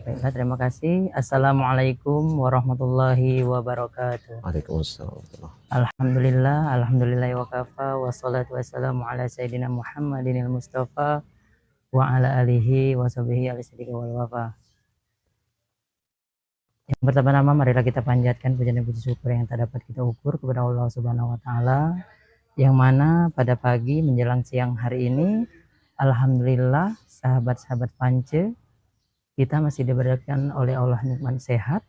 Baiklah, terima kasih. Assalamualaikum warahmatullahi wabarakatuh. Waalaikumsalam. Alhamdulillah, alhamdulillah wa kafa, wassalatu wassalamu ala sayyidina Muhammadinil Mustafa wa ala alihi wa sahbihi al-siddiq wal wafa. Yang pertama-tama marilah kita panjatkan puja dan puji syukur yang tak dapat kita ukur kepada Allah Subhanahu wa taala, yang mana pada pagi menjelang siang hari ini alhamdulillah sahabat-sahabat Pance, kita masih diberikan oleh Allah nikmat sehat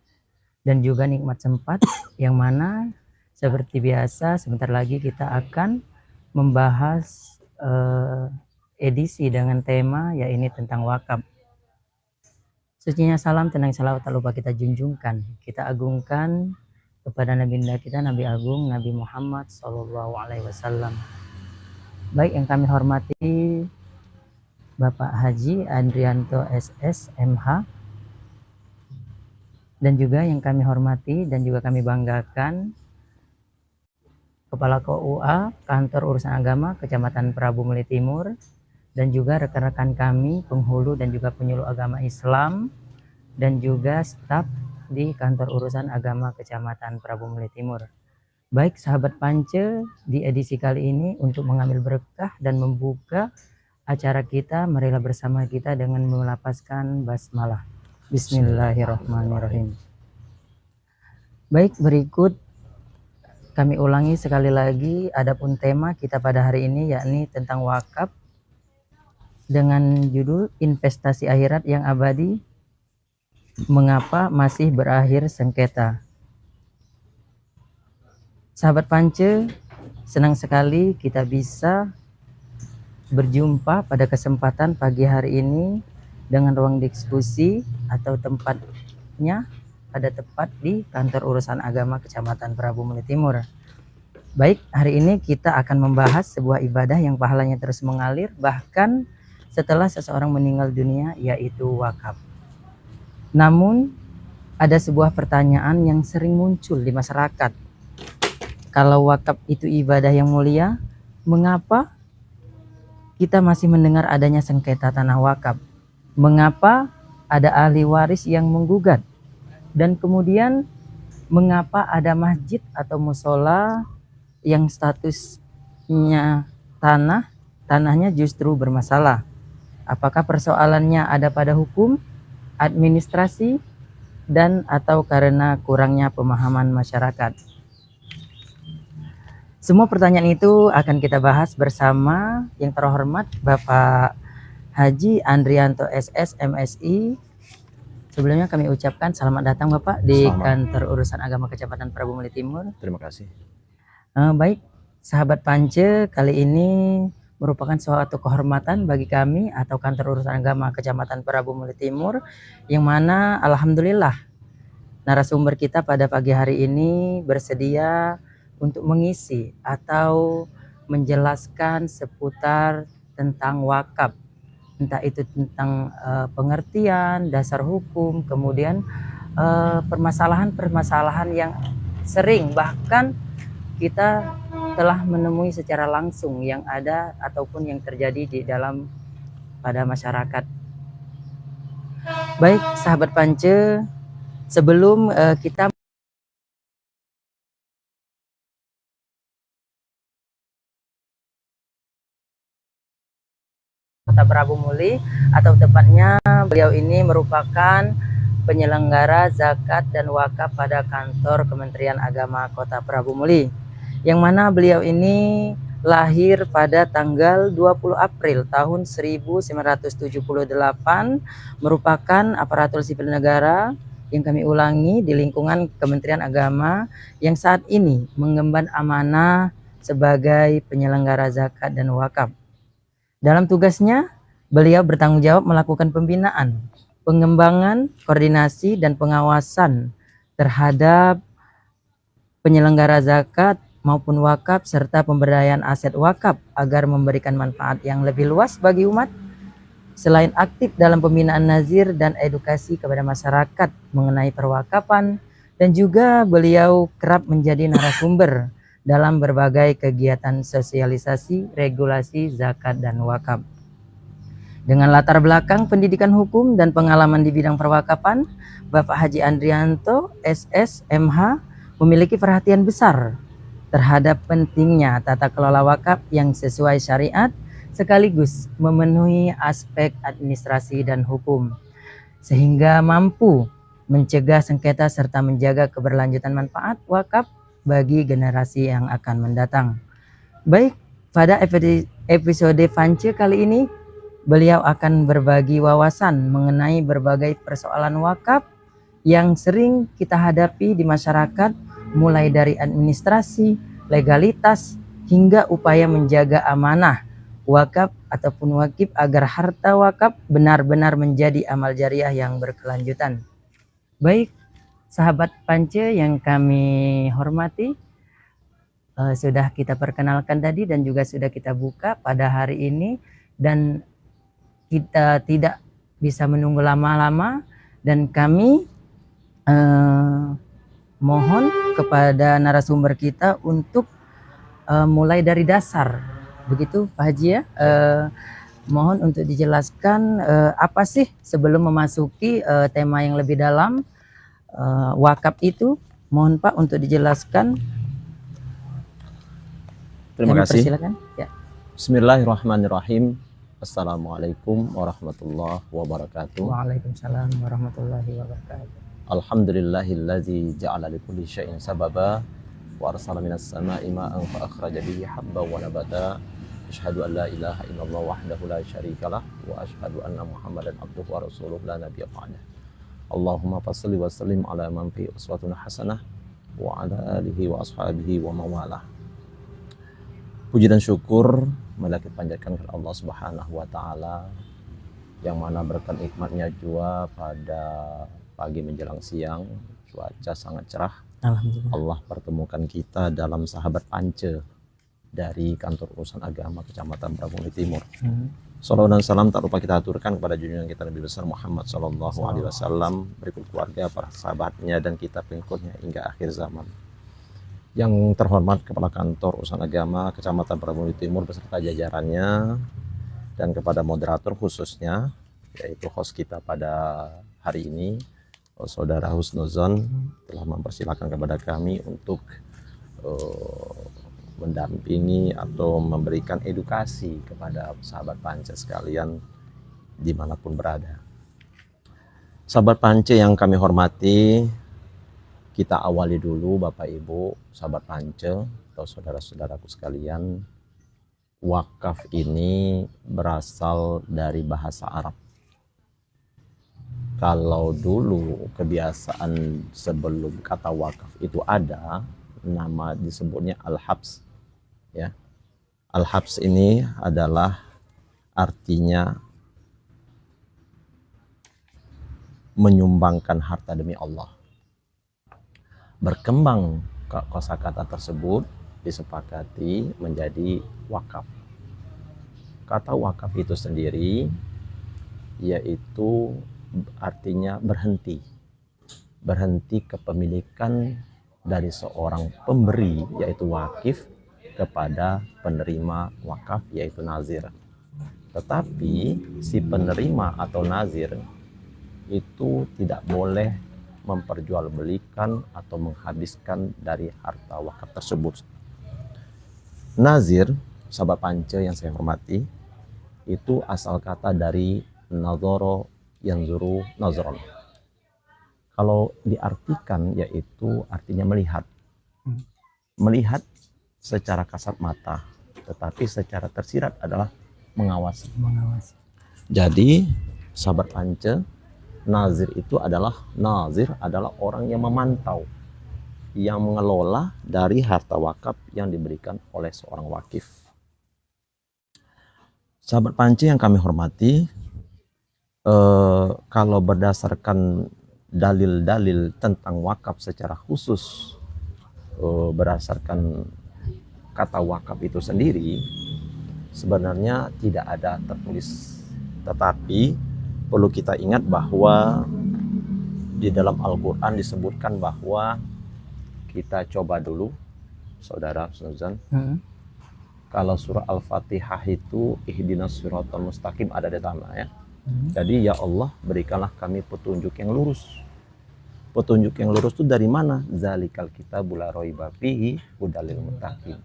dan juga nikmat sempat, yang mana seperti biasa sebentar lagi kita akan membahas edisi dengan tema yaitu tentang wakaf. Sucinya salam, tenang salawat tak lupa kita junjungkan, kita agungkan kepada Nabi kita, Nabi Agung, Nabi Muhammad SAW. Baik, yang kami hormati Bapak Haji Andrianto SS MH, dan juga yang kami hormati dan juga kami banggakan Kepala KUA Kantor Urusan Agama Kecamatan Prabu Muli Timur, dan juga rekan-rekan kami penghulu dan juga penyuluh agama Islam, dan juga staf di Kantor Urusan Agama Kecamatan Prabu Muli Timur. Baik sahabat Pance, di edisi kali ini untuk mengambil berkah dan membuka acara kita, marilah bersama kita dengan melapaskan basmalah. Bismillahirrahmanirrahim. Baik, berikut kami ulangi sekali lagi, adapun tema kita pada hari ini yakni tentang wakaf dengan judul investasi akhirat yang abadi, mengapa masih berakhir sengketa. Sahabat Pance, senang sekali kita bisa berjumpa pada kesempatan pagi hari ini dengan ruang diskusi atau tempatnya pada tepat di Kantor Urusan Agama Kecamatan Prabu Muli Timur. Baik, hari ini kita akan membahas sebuah ibadah yang pahalanya terus mengalir bahkan setelah seseorang meninggal dunia, yaitu wakaf. Namun ada sebuah pertanyaan yang sering muncul di masyarakat. Kalau wakaf itu ibadah yang mulia, mengapa kita masih mendengar adanya sengketa tanah wakaf? Mengapa ada ahli waris yang menggugat? Dan kemudian mengapa ada masjid atau musola yang statusnya tanahnya justru bermasalah? Apakah persoalannya ada pada hukum, administrasi, dan atau karena kurangnya pemahaman masyarakat? Semua pertanyaan itu akan kita bahas bersama yang terhormat Bapak Haji Andrianto SS MSI. Sebelumnya kami ucapkan selamat datang Bapak di Kantor Urusan Agama Kecamatan Prabu Muli Timur. Terima kasih. Baik, sahabat Pance, kali ini merupakan suatu kehormatan bagi kami atau Kantor Urusan Agama Kecamatan Prabu Muli Timur, yang mana alhamdulillah narasumber kita pada pagi hari ini bersedia untuk mengisi atau menjelaskan seputar tentang wakaf, entah itu tentang pengertian, dasar hukum, kemudian permasalahan-permasalahan yang sering bahkan kita telah menemui secara langsung yang ada ataupun yang terjadi di dalam pada masyarakat. Baik sahabat Pance, sebelum kita Kota Prabu Muli, atau tepatnya beliau ini merupakan penyelenggara zakat dan wakaf pada kantor Kementerian Agama Kota Prabu Muli, yang mana beliau ini lahir pada tanggal 20 April tahun 1978, merupakan aparatur sipil negara yang kami ulangi di lingkungan Kementerian Agama yang saat ini mengemban amanah sebagai penyelenggara zakat dan wakaf. Dalam tugasnya, beliau bertanggung jawab melakukan pembinaan, pengembangan, koordinasi, dan pengawasan terhadap penyelenggara zakat maupun wakaf serta pemberdayaan aset wakaf agar memberikan manfaat yang lebih luas bagi umat. Selain aktif dalam pembinaan nazir dan edukasi kepada masyarakat mengenai perwakafan, dan juga beliau kerap menjadi narasumber dalam berbagai kegiatan sosialisasi regulasi zakat dan wakaf. Dengan latar belakang pendidikan hukum dan pengalaman di bidang perwakapan, Bapak Haji Andrianto, SS, MH, memiliki perhatian besar terhadap pentingnya tata kelola wakaf yang sesuai syariat, sekaligus memenuhi aspek administrasi dan hukum, sehingga mampu mencegah sengketa serta menjaga keberlanjutan manfaat wakaf bagi generasi yang akan mendatang. Baik, pada episode Vance kali ini, beliau akan berbagi wawasan mengenai berbagai persoalan wakaf yang sering kita hadapi di masyarakat, mulai dari administrasi, legalitas, hingga upaya menjaga amanah wakaf ataupun wakif agar harta wakaf benar-benar menjadi amal jariah yang berkelanjutan. Baik, sahabat Pance yang kami hormati, sudah kita perkenalkan tadi dan juga sudah kita buka pada hari ini, dan kita tidak bisa menunggu lama-lama, dan kami mohon kepada narasumber kita untuk mulai dari dasar, begitu Pak Haji ya. Mohon untuk dijelaskan apa sih sebelum memasuki tema yang lebih dalam, wakaf itu. Mohon Pak untuk dijelaskan. Terima kasih. Persilakan. Ya. Bismillahirrahmanirrahim. Assalamualaikum warahmatullahi wabarakatuh. Waalaikumsalam warahmatullahi wabarakatuh. Alhamdulillahillazi ja'ala likulli syai'in sababa wa arsala minas sama'i ma'an fa akhraja bihi habba wa nabata. Asyhadu an la ilaha illallah wahdahu la syarikalah wa asyhadu anna Muhammadan abduhu wa rasuluhu la nabiyya ba'dah. Allahumma fashalli wa sallim ala man fi uswatun hasanah wa ala alihi wa ashabihi wa mawalah. Puji dan syukur marilah kita panjatkan kepada Allah Subhanahu wa taala yang mana berkat nikmatnya jua pada pagi menjelang siang cuaca sangat cerah. Alhamdulillah. Allah pertemukan kita dalam sahabat Pance dari kantor urusan agama Kecamatan Brabung Timur. Salawat dan salam tak lupa kita aturkan kepada junjungan kita Nabi besar Muhammad sallallahu alaihi wasallam, berikut keluarga, para sahabatnya dan kita pengikutnya hingga akhir zaman. Yang terhormat Kepala Kantor Urusan Agama Kecamatan Brabung Timur beserta jajarannya, dan kepada moderator khususnya yaitu host kita pada hari ini, Saudara Husnuzon, telah mempersilahkan kepada kami untuk mendampingi atau memberikan edukasi kepada sahabat Pance sekalian dimanapun berada. Sahabat Pance yang kami hormati, kita awali dulu Bapak Ibu, sahabat Pance atau saudara-saudaraku sekalian. Wakaf ini berasal dari bahasa Arab. Kalau dulu kebiasaan sebelum kata wakaf itu ada, nama disebutnya al-habs. Ya. Al-habs ini adalah artinya menyumbangkan harta demi Allah. Berkembang kosakata tersebut disepakati menjadi wakaf. Kata wakaf itu sendiri yaitu artinya berhenti. Berhenti kepemilikan dari seorang pemberi yaitu wakif kepada penerima wakaf yaitu nazir. Tetapi si penerima atau nazir itu tidak boleh memperjualbelikan atau menghabiskan dari harta wakaf tersebut. Nazir, sahabat Pance yang saya hormati, itu asal kata dari nazoro yanzuru nazron. Kalau diartikan yaitu artinya melihat. Melihat secara kasat mata, tetapi secara tersirat adalah mengawasi. Jadi sahabat Pance, nazir adalah orang yang memantau, yang mengelola dari harta wakaf yang diberikan oleh seorang wakif. Sahabat Pance yang kami hormati, kalau berdasarkan dalil-dalil tentang wakaf secara khusus, berdasarkan kata wakaf itu sendiri, sebenarnya tidak ada tertulis. Tetapi perlu kita ingat bahwa di dalam Al-Quran disebutkan bahwa kita coba dulu, Saudara Suzan, Kalau surah Al-Fatihah itu ihdinas siratal mustaqim ada di tanah ya. Jadi ya Allah berikanlah kami petunjuk yang lurus. Petunjuk yang lurus itu dari mana? Zalikal kitabul la raiba fihi hudalil muttaqin.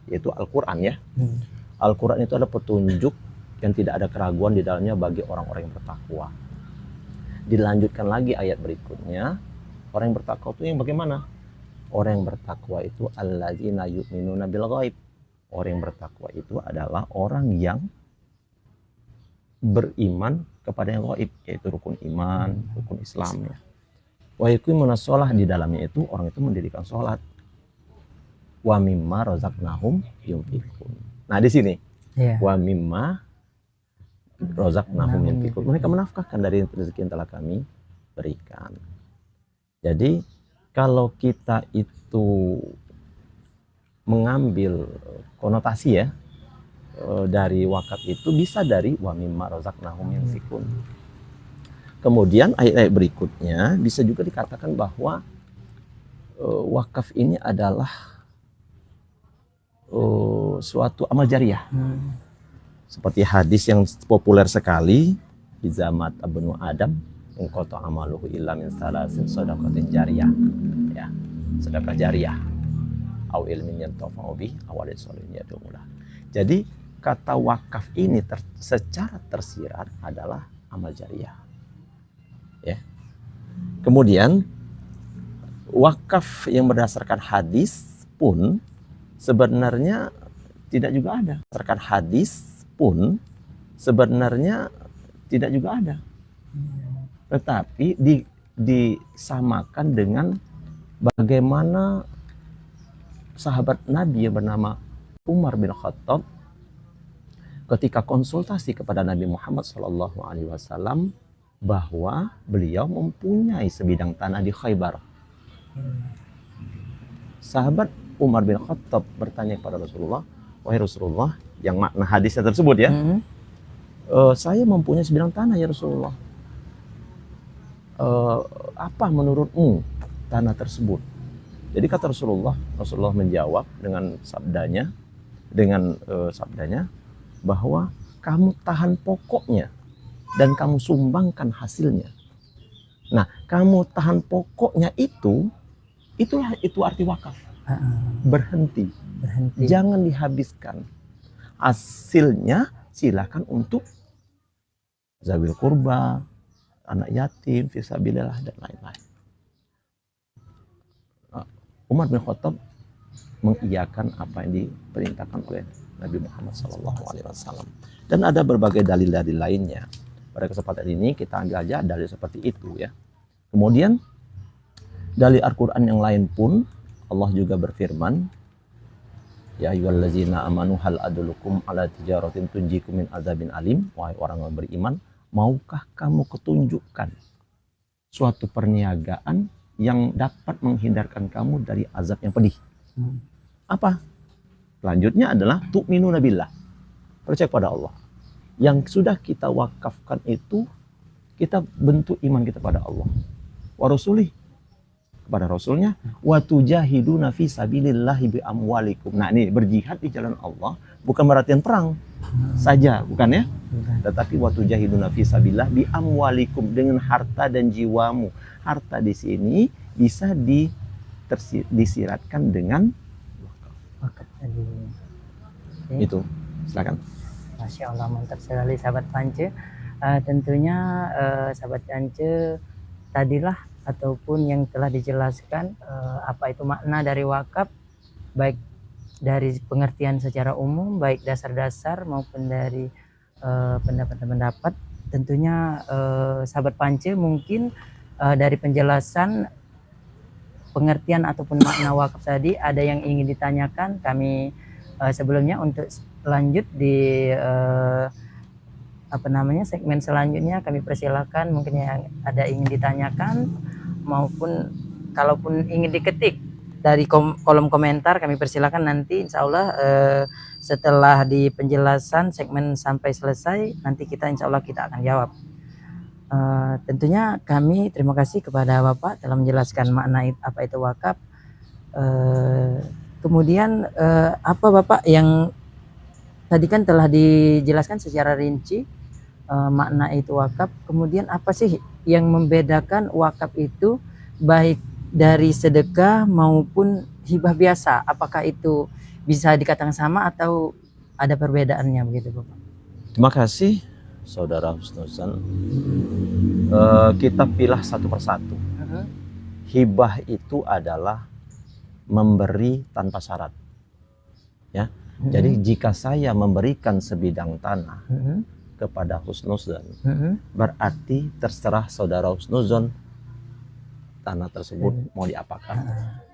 Yaitu Al-Qur'an ya. Al-Qur'an itu ada petunjuk yang tidak ada keraguan di dalamnya bagi orang-orang yang bertakwa. Dilanjutkan lagi ayat berikutnya, orang yang bertakwa itu yang bagaimana? Orang yang bertakwa itu allazina yu'minuna bil ghaib. Orang yang bertakwa itu adalah orang yang beriman kepada yang gaib, yaitu rukun iman, rukun Islam ya. Wa yuqimuna shalah, di dalamnya itu orang itu mendirikan sholat. Wa mimma razaqnahum yunfiqun. Nah, di sini wa mimma razaqnahum yunfiqun. Mereka menafkahkan dari rezeki yang telah kami berikan. Jadi kalau kita itu mengambil konotasi ya dari wakaf itu bisa dari wa mimma razaqnahum yunfiqun. Kemudian ayat-ayat berikutnya bisa juga dikatakan bahwa wakaf ini adalah suatu amal jariah. Seperti hadis yang populer sekali, izamat abnu Adam engkota amaluhu illa min salasin shadaqatin jariyah. Ya, sedekah jariah. Au ilmin yantafa'u bih aw waladin yad'ulah. Jadi kata wakaf ini secara tersirat adalah amal jariah. Ya. Kemudian wakaf yang berdasarkan hadis pun sebenarnya tidak juga ada. Berdasarkan hadis pun sebenarnya tidak juga ada. Tetapi disamakan dengan bagaimana sahabat Nabi yang bernama Umar bin Khattab ketika konsultasi kepada Nabi Muhammad SAW bahwa beliau mempunyai sebidang tanah di Khaybar. Sahabat Umar bin Khattab bertanya kepada Rasulullah, wahai Rasulullah, yang makna hadisnya tersebut ya, saya mempunyai sebidang tanah ya Rasulullah. Apa menurutmu tanah tersebut? Jadi kata Rasulullah menjawab dengan sabdanya bahwa kamu tahan pokoknya dan kamu sumbangkan hasilnya. Nah, kamu tahan pokoknya itu arti wakaf. Berhenti. Jangan dihabiskan. Hasilnya silakan untuk zawil qurba, anak yatim, fisabilillah dan lain-lain. Umar bin Khattab mengiyakan apa yang diperintahkan oleh Nabi Muhammad SAW. Dan ada berbagai dalil-dalil lainnya. Pada kesempatan ini kita ambil aja dalil seperti itu ya. Kemudian dalil Al-Quran yang lain pun Allah juga berfirman, ya ayyuhallazina amanu hal adulukum ala tijaratin tunjikum min azabin alim. Wahai orang yang beriman, maukah kamu ketunjukkan suatu perniagaan yang dapat menghindarkan kamu dari azab yang pedih? Apa? Selanjutnya adalah tu'minuna billah, percaya pada Allah. Yang sudah kita wakafkan itu, kita bentuk iman kita pada Allah, wa rasulih, kepada Rasulnya, wa tujahiduna fi sabilillahi bi amwalikum. Nah, ini berjihad di jalan Allah bukan berarti perang saja, bukan ya? Tetapi wa tujahiduna fi sabilillah bi amwalikum, dengan harta dan jiwamu. Harta di sini bisa disiratkan dengan wakaf tadi. Itu, silakan. Masya Allah, mantap sekali sahabat Pance. Tentunya sahabat Pance tadilah ataupun yang telah dijelaskan apa itu makna dari wakaf, baik dari pengertian secara umum, baik dasar-dasar maupun dari pendapat-pendapat. Tentunya sahabat Pance mungkin dari penjelasan pengertian ataupun makna wakaf tadi ada yang ingin ditanyakan. Kami sebelumnya untuk lanjut di segmen selanjutnya kami persilakan mungkin yang ada ingin ditanyakan maupun kalaupun ingin diketik dari kolom komentar, kami persilakan nanti insya Allah setelah di penjelasan segmen sampai selesai nanti kita insya Allah kita akan jawab. Tentunya kami terima kasih kepada Bapak telah menjelaskan makna apa itu wakaf. Kemudian apa Bapak yang tadi kan telah dijelaskan secara rinci makna itu wakaf. Kemudian apa sih yang membedakan wakaf itu baik dari sedekah maupun hibah biasa? Apakah itu bisa dikatakan sama atau ada perbedaannya begitu Bapak? Terima kasih Saudara Husnuzan. Kita pilah satu persatu. Hibah itu adalah memberi tanpa syarat. Ya. Jadi jika saya memberikan sebidang tanah kepada Husnuzan, berarti terserah Saudara Husnuzan tanah tersebut mau diapakan,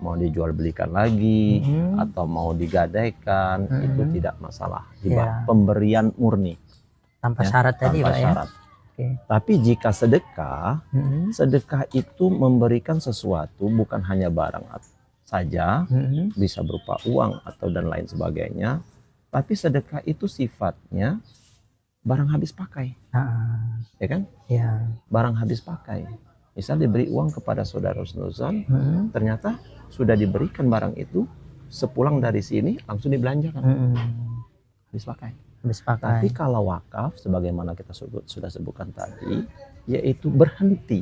mau dijual belikan lagi atau mau digadaikan, itu tidak masalah. Hibah, pemberian murni tanpa syarat tadi Pak ya. Tapi jika sedekah, sedekah itu memberikan sesuatu, bukan hanya barang saja, bisa berupa uang atau dan lain sebagainya. Tapi sedekah itu sifatnya barang habis pakai, ya kan? Ya. Barang habis pakai. Misal diberi uang kepada Saudara Husnuzan, ternyata sudah diberikan barang itu, sepulang dari sini langsung dibelanjakan, habis pakai. Tapi kalau wakaf, sebagaimana kita sudah sebutkan tadi, yaitu berhenti,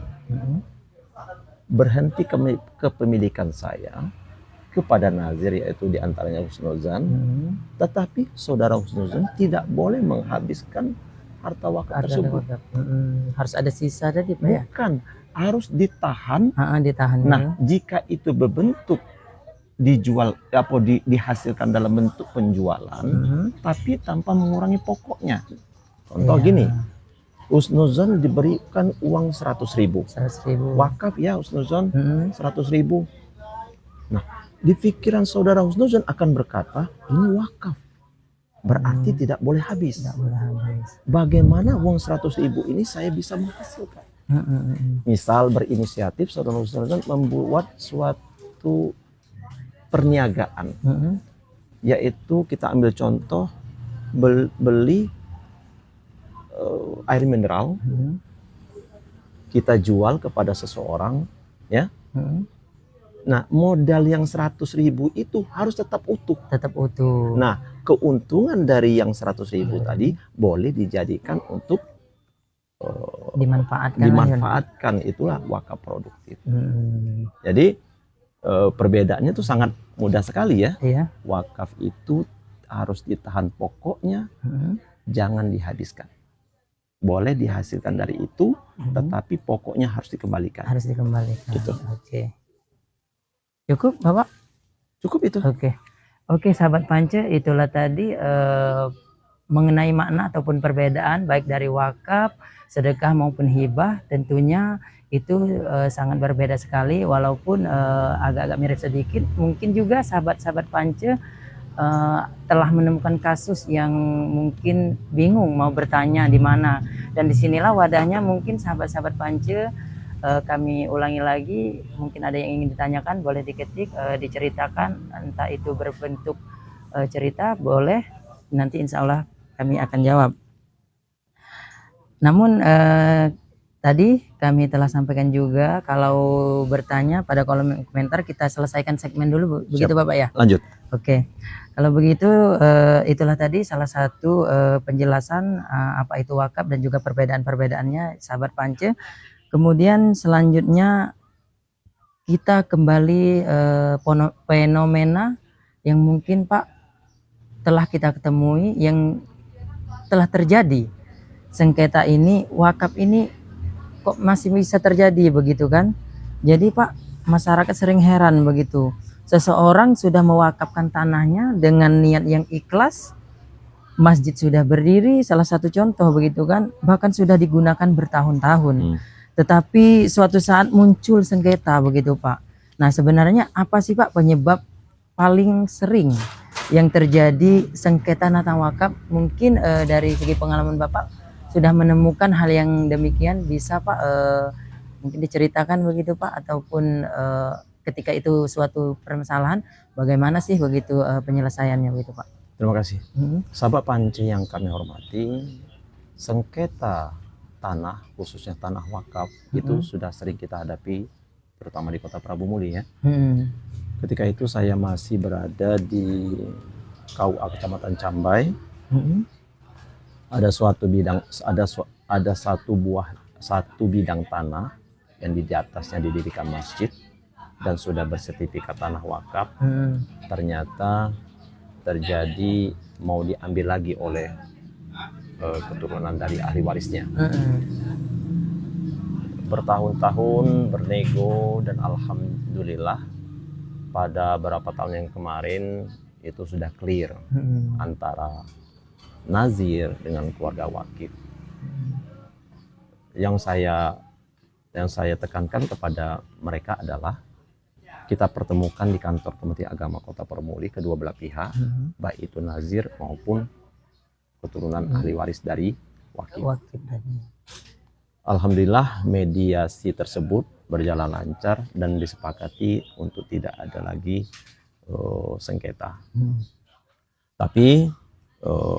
berhenti kepemilikan saya kepada nazir, yaitu diantaranya Husnuzan, tetapi Saudara Husnuzan tidak boleh menghabiskan harta wakaf tersebut. Harus ada sisa tadi Pak ya? Bukan, harus ditahan. Ditahan. Nah, jika itu berbentuk dijual apa dihasilkan dalam bentuk penjualan, tapi tanpa mengurangi pokoknya. Contoh gini, Husnuzan diberikan uang 100.000. Wakaf ya Husnuzan, 100.000. Nah, di pikiran Saudara Husnuzan akan berkata, ini wakaf, berarti tidak boleh habis. Bagaimana uang 100.000 ini saya bisa menghasilkan? Misal berinisiatif Saudara Husnuzan membuat suatu perniagaan, yaitu kita ambil contoh beli air mineral, kita jual kepada seseorang, ya. Nah, modal yang 100.000 itu harus tetap utuh. Nah, keuntungan dari yang 100.000 tadi boleh dijadikan untuk dimanfaatkan, itulah wakaf produktif. Jadi perbedaannya itu sangat mudah sekali ya. Wakaf itu harus ditahan pokoknya, jangan dihabiskan. Boleh dihasilkan dari itu, tetapi pokoknya harus dikembalikan. Gitu. Cukup Bapak? Cukup itu. Oke, sahabat Pance, itulah tadi mengenai makna ataupun perbedaan baik dari wakaf, sedekah maupun hibah. Tentunya itu sangat berbeda sekali, walaupun agak-agak mirip sedikit. Mungkin juga sahabat-sahabat Pance telah menemukan kasus yang mungkin bingung mau bertanya di mana, dan disinilah wadahnya. Mungkin sahabat-sahabat Pance, kami ulangi lagi, mungkin ada yang ingin ditanyakan, boleh diketik, diceritakan, entah itu berbentuk cerita, boleh, nanti insya Allah kami akan jawab. Namun tadi kami telah sampaikan juga, kalau bertanya pada kolom komentar, kita selesaikan segmen dulu, begitu Bapak ya? Lanjut. Kalau begitu itulah tadi salah satu penjelasan apa itu wakaf dan juga perbedaan-perbedaannya, sahabat Pance. Kemudian selanjutnya kita kembali fenomena yang mungkin Pak telah kita ketemui, yang telah terjadi. Sengketa ini, wakaf ini kok masih bisa terjadi begitu kan? Jadi Pak, masyarakat sering heran begitu. Seseorang sudah mewakafkan tanahnya dengan niat yang ikhlas, masjid sudah berdiri, salah satu contoh begitu kan, bahkan sudah digunakan bertahun-tahun. Tetapi suatu saat muncul sengketa begitu Pak. Nah, sebenarnya apa sih Pak penyebab paling sering yang terjadi sengketa tentang wakaf? Mungkin dari segi pengalaman Bapak sudah menemukan hal yang demikian, bisa Pak mungkin diceritakan begitu Pak, ataupun ketika itu suatu permasalahan, bagaimana sih begitu penyelesaiannya begitu Pak? Terima kasih. Sahabat Pance yang kami hormati, sengketa tanah, khususnya tanah wakaf, itu sudah sering kita hadapi, terutama di Kota Prabu Muli ya. Ketika itu saya masih berada di KUA Kecamatan Cambai, Mm-mm. Ada satu bidang tanah yang di atasnya didirikan masjid dan sudah bersertifikat tanah wakaf. Mm-mm. Ternyata terjadi mau diambil lagi oleh keturunan dari ahli warisnya. Mm-mm. Bertahun-tahun bernego dan alhamdulillah pada beberapa tahun yang kemarin itu sudah clear Mm-mm. antara nazir dengan keluarga wakif. Yang saya tekankan kepada mereka adalah kita pertemukan di kantor Kementerian Agama Kota Permuli kedua belah pihak, baik itu nazir maupun keturunan ahli waris dari wakif. Wakil tadi. Alhamdulillah mediasi tersebut berjalan lancar dan disepakati untuk tidak ada lagi sengketa. Tapi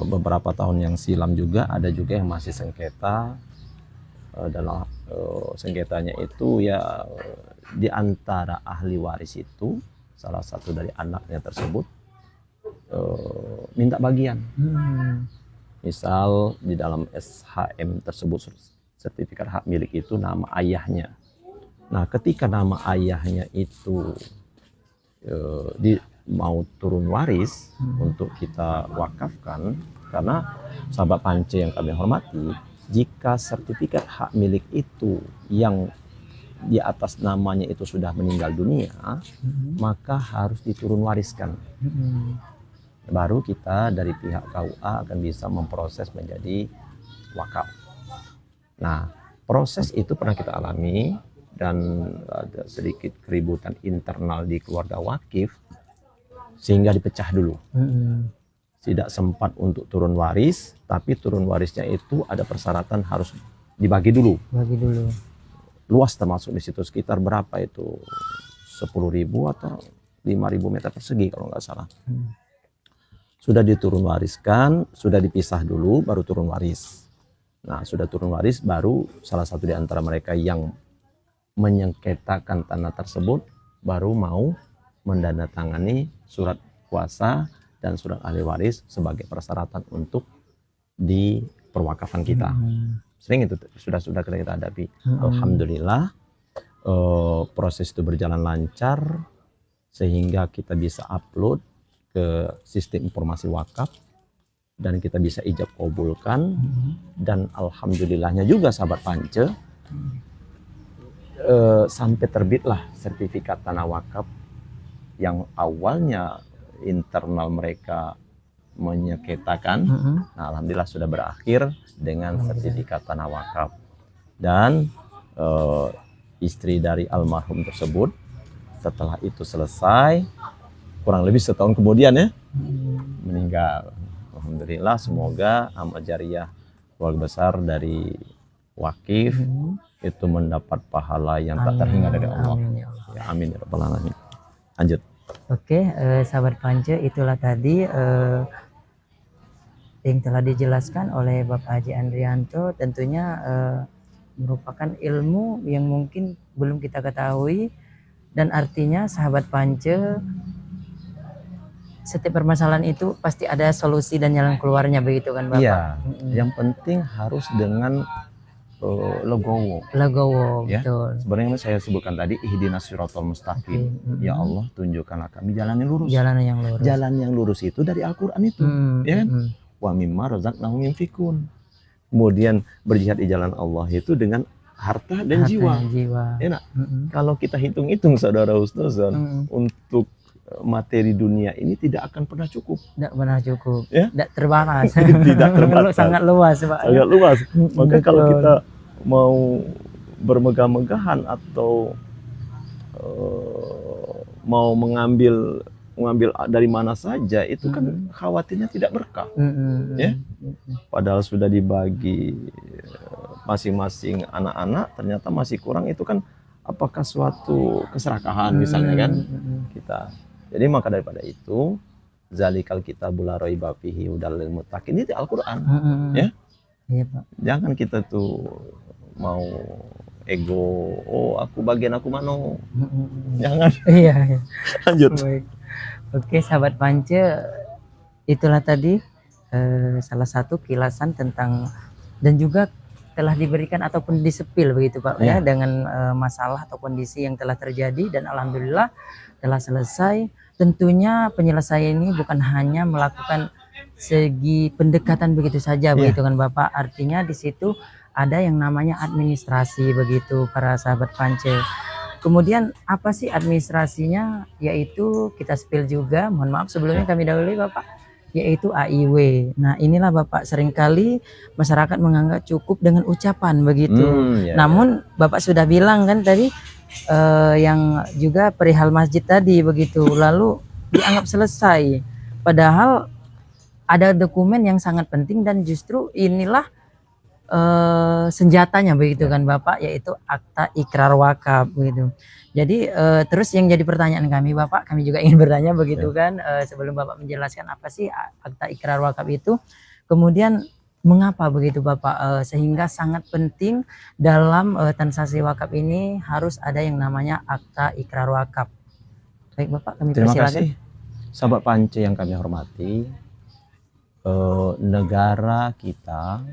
beberapa tahun yang silam juga ada juga yang masih sengketa. Dalam sengketanya itu ya di antara ahli waris itu salah satu dari anaknya tersebut minta bagian. Misal di dalam SHM tersebut sertifikat hak milik itu nama ayahnya. Nah, ketika nama ayahnya itu mau turun waris untuk kita wakafkan, karena sahabat Pance yang kami hormati, jika sertifikat hak milik itu yang di atas namanya itu sudah meninggal dunia, maka harus diturun wariskan. Baru kita dari pihak KUA akan bisa memproses menjadi wakaf. Nah, proses itu pernah kita alami dan ada sedikit keributan internal di keluarga wakif sehingga dipecah dulu. Tidak sempat untuk turun waris, tapi turun warisnya itu ada persyaratan harus dibagi dulu. Bagi dulu. Luas termasuk di situ sekitar berapa itu? 10.000 atau 5.000 meter persegi kalau nggak salah. Sudah diturun wariskan, sudah dipisah dulu baru turun waris. Nah, sudah turun waris baru salah satu di antara mereka yang menyengketakan tanah tersebut baru mau mendandatangani surat kuasa dan surat ahli waris sebagai persyaratan untuk di perwakafan kita. Sering itu sudah kita hadapi. Alhamdulillah proses itu berjalan lancar sehingga kita bisa upload ke sistem informasi wakaf dan kita bisa ijab kabulkan. Dan alhamdulillahnya juga sahabat Pance sampai terbitlah sertifikat tanah wakaf yang awalnya internal mereka menyengketakan. Nah, alhamdulillah sudah berakhir dengan sertifikat tanah wakaf. Dan istri dari almarhum tersebut setelah itu selesai kurang lebih setahun kemudian ya meninggal. Alhamdulillah, semoga amal jariah keluarga besar dari wakif itu mendapat pahala yang tak terhingga dari Allah. Amin ya Allah. Ya, amin ya rabbal alamin. Lanjut. Oke, sahabat Pance, itulah tadi yang telah dijelaskan oleh Bapak Haji Andrianto. Tentunya merupakan ilmu yang mungkin belum kita ketahui, dan artinya sahabat Pance, setiap permasalahan itu pasti ada solusi dan jalan keluarnya, begitu kan Bapak? Iya, yang penting harus dengan legowo. Legowo, Ya. betul. Sebenarnya saya sebutkan tadi ihdinas siratal mustaqim. Ya Allah, tunjukkanlah kami jalan yang lurus. Jalan yang lurus. Jalan yang lurus itu dari Al-Qur'an itu, ya kan? Wa mimma razaqnahum yunfikun. Kemudian berjihad di jalan Allah itu dengan harta dan jiwa. Ya, nak? Kalau kita hitung-hitung saudara Ustazan, untuk materi dunia ini tidak akan pernah cukup. Tidak pernah cukup. Ya? Tidak terbatas. Tidak terbatas. Sangat luas, Pak. Agak luas. Maka Betul. kalau kita mau bermegah-megahan atau mau mengambil dari mana saja, itu kan khawatirnya tidak berkah. Ya? Padahal sudah dibagi masing-masing anak-anak, ternyata masih kurang, itu kan apakah suatu keserakahan misalnya kan kita. Jadi maka daripada itu, zalikal kitabul la raiba fihi hudal lil muttaqin, itu Al-Qur'an. Ya? Iya, Pak. Jangan kita tuh mau ego, oh aku bagian aku mano. Jangan. Iya. Lanjut. Baik. Oke, sahabat Pance, itulah tadi salah satu kilasan tentang, dan juga telah diberikan ataupun disepil begitu Pak ya, Ya. dengan masalah atau kondisi yang telah terjadi, dan alhamdulillah telah selesai. Tentunya penyelesaian ini bukan hanya melakukan segi pendekatan begitu saja begitu kan Bapak, artinya di situ ada yang namanya administrasi begitu para sahabat Pance. Kemudian apa sih administrasinya? Yaitu kita spill juga, mohon maaf sebelumnya kami dahului Bapak, yaitu AIW. Nah inilah Bapak, seringkali masyarakat menganggap cukup dengan ucapan begitu. Namun Bapak sudah bilang kan tadi yang juga perihal masjid tadi begitu, lalu dianggap selesai. Padahal ada dokumen yang sangat penting, dan justru inilah senjatanya begitu kan Bapak, yaitu akta ikrar wakaf begitu. Jadi terus yang jadi pertanyaan kami Bapak, kami juga ingin bertanya begitu kan, sebelum Bapak menjelaskan apa sih akta ikrar wakaf itu, kemudian mengapa begitu Bapak sehingga sangat penting dalam transaksi wakaf ini harus ada yang namanya akta ikrar wakaf. Baik Bapak, kami Terima persilakan. kasih sahabat Pance yang kami hormati. Negara kita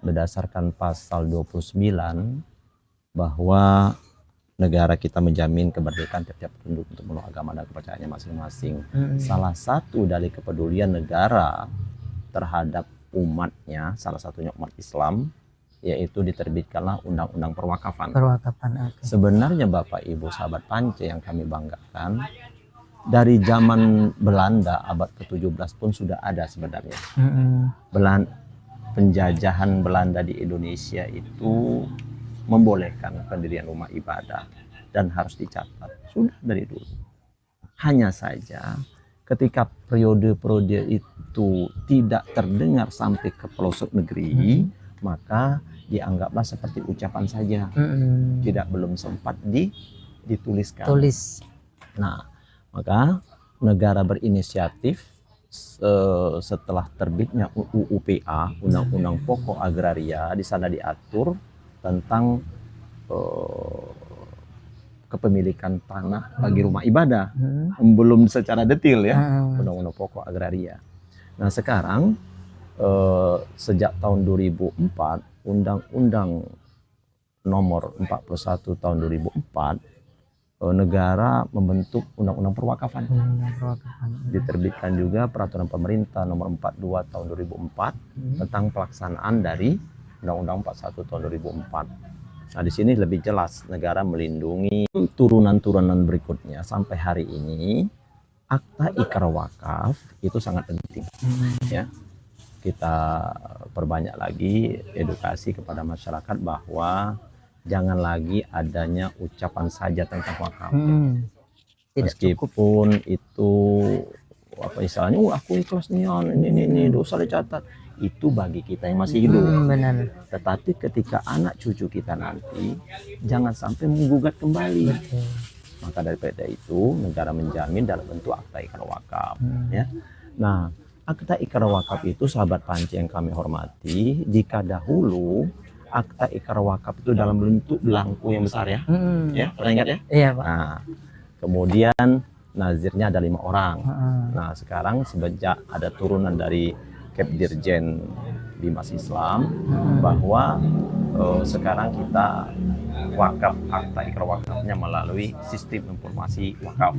berdasarkan pasal 29 bahwa negara kita menjamin kemerdekaan tiap-tiap penduduk untuk menurut agama dan kepercayaannya masing-masing. Salah satu dari kepedulian negara terhadap umatnya, salah satunya umat Islam, yaitu diterbitkanlah undang-undang perwakafan. Okay. Sebenarnya Bapak Ibu sahabat Pance yang kami banggakan, dari zaman Belanda abad ke-17 pun sudah ada sebenarnya. Penjajahan Belanda di Indonesia itu membolehkan pendirian rumah ibadah dan harus dicatat sudah dari dulu. Hanya saja ketika periode-periode itu tidak terdengar sampai ke pelosok negeri, maka dianggaplah seperti ucapan saja, tidak belum sempat dituliskan. Nah, maka negara berinisiatif setelah terbitnya UU PA, Undang-Undang Pokok Agraria, di sana diatur tentang kepemilikan tanah bagi rumah ibadah. Belum secara detail ya, Undang-Undang Pokok Agraria. Nah sekarang sejak tahun 2004, Undang-Undang nomor 41 tahun 2004, negara membentuk undang-undang perwakafan. Diterbitkan juga peraturan pemerintah nomor 42 tahun 2004 tentang pelaksanaan dari undang-undang 41 tahun 2004. Nah, di sini lebih jelas negara melindungi turunan-turunan berikutnya sampai hari ini. Akta ikrar wakaf itu sangat penting. Ya. Kita perbanyak lagi edukasi kepada masyarakat bahwa jangan lagi adanya ucapan saja tentang wakaf. Meskipun itu apa istilahnya, aku ikhlas nih, ini dosa dicatat, itu bagi kita yang masih hidup. Benar. Tetapi ketika anak cucu kita nanti, jangan sampai menggugat kembali. Maka daripada itu negara menjamin dalam bentuk akta ikrar wakaf. Ya. Nah, akta ikrar wakaf itu sahabat Pance yang kami hormati, jika dahulu akta ikrar wakaf itu dalam bentuk belangku yang besar ya, ya pernah ingat ya? Iya Pak. Nah, kemudian nazirnya ada 5 orang. Nah sekarang semenjak ada turunan dari Kep Dirjen Bimas Islam, bahwa sekarang kita wakaf, akta ikrar wakafnya melalui sistem informasi wakaf.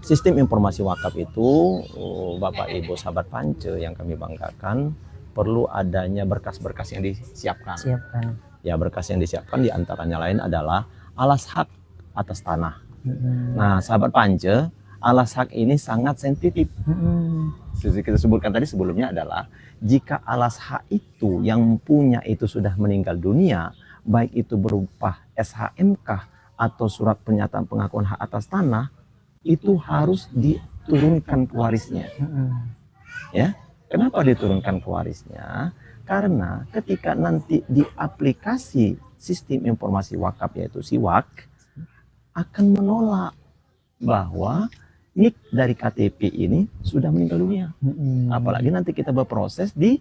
Sistem informasi wakaf itu Bapak Ibu sahabat Pance yang kami banggakan, perlu adanya berkas-berkas yang disiapkan. Ya, berkas yang disiapkan diantaranya lain adalah alas hak atas tanah. Nah, sahabat Pance, alas hak ini sangat sensitif. Kita sebutkan tadi sebelumnya adalah jika alas hak itu yang punya itu sudah meninggal dunia, baik itu berupa SHMK atau surat pernyataan pengakuan hak atas tanah, itu harus diturunkan ke warisnya. Ya. Kenapa diturunkan ke warisnya? Karena ketika nanti di aplikasi sistem informasi wakaf yaitu SIWAK akan menolak bahwa nik dari KTP ini sudah meninggal dunia. Apalagi nanti kita berproses di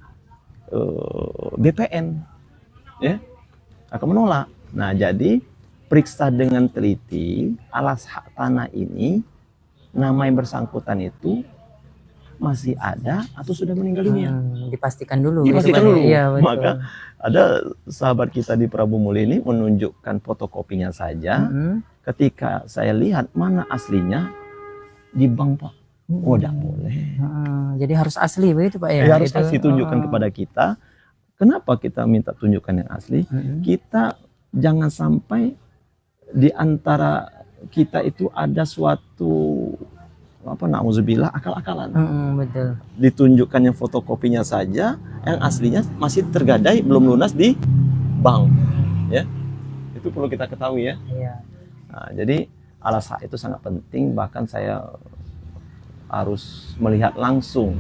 BPN, ya, akan menolak. Nah, jadi periksa dengan teliti alas hak tanah ini, nama yang bersangkutan itu masih ada atau sudah meninggal dunia. Dipastikan dulu. Dipastikan gitu, Pak. dulu. Iya, betul. Maka ada sahabat kita di Prabu Muli ini menunjukkan fotokopinya saja. Ketika saya lihat mana aslinya di bank, Pak. Oh, tidak boleh. Jadi harus asli begitu, Pak ya? Ya, harus asli, tunjukkan kepada kita. Kenapa kita minta tunjukkan yang asli? Kita jangan sampai di antara kita itu ada suatu na'udzubillah akal-akalan. Betul. Ditunjukkan yang fotokopinya saja, yang aslinya masih tergadai belum lunas di bank, ya. Itu perlu kita ketahui ya. Iya. Nah, jadi al-haq itu sangat penting, bahkan saya harus melihat langsung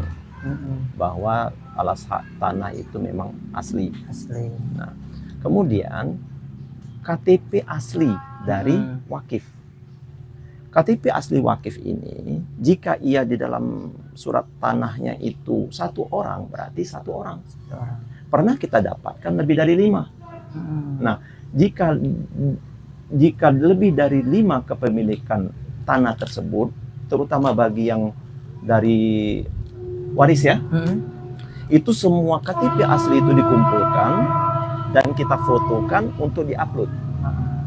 bahwa al-haq tanah itu memang asli. Asli. Nah, kemudian KTP asli dari wakif. KTP asli wakif ini, jika ia di dalam surat tanahnya itu 1 orang, berarti 1 orang. Pernah kita dapatkan lebih dari 5. Nah, jika lebih dari 5 kepemilikan tanah tersebut, terutama bagi yang dari waris ya, itu semua KTP asli itu dikumpulkan dan kita fotokan untuk diupload.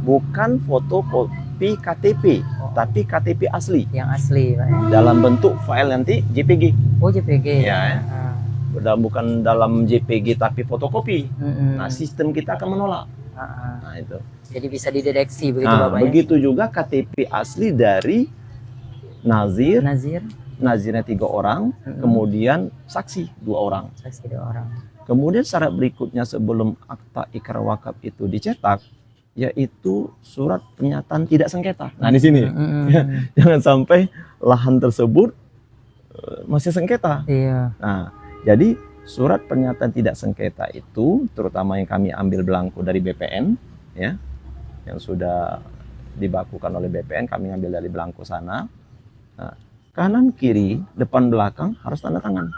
Bukan fotokopi KTP, tapi KTP asli. Yang asli, Pak ya? Dalam bentuk file nanti JPG. Oh, JPG. Ya. Bukan dalam JPG tapi fotokopi. Nah, sistem kita akan menolak. Nah, itu. Jadi bisa dideteksi begitu, Bapak ya? Begitu juga KTP asli dari nazir. Nazirnya 3 orang, kemudian saksi 2 orang. Saksi 2 orang. Kemudian syarat berikutnya sebelum akta ikrar wakaf itu dicetak, yaitu surat pernyataan tidak sengketa. Nah, di sini jangan sampai lahan tersebut masih sengketa. Iya. Nah, jadi surat pernyataan tidak sengketa itu, terutama yang kami ambil belangko dari BPN, ya, yang sudah dibakukan oleh BPN, kami ambil dari belangko sana. Nah, kanan kiri depan belakang harus tanda tangan,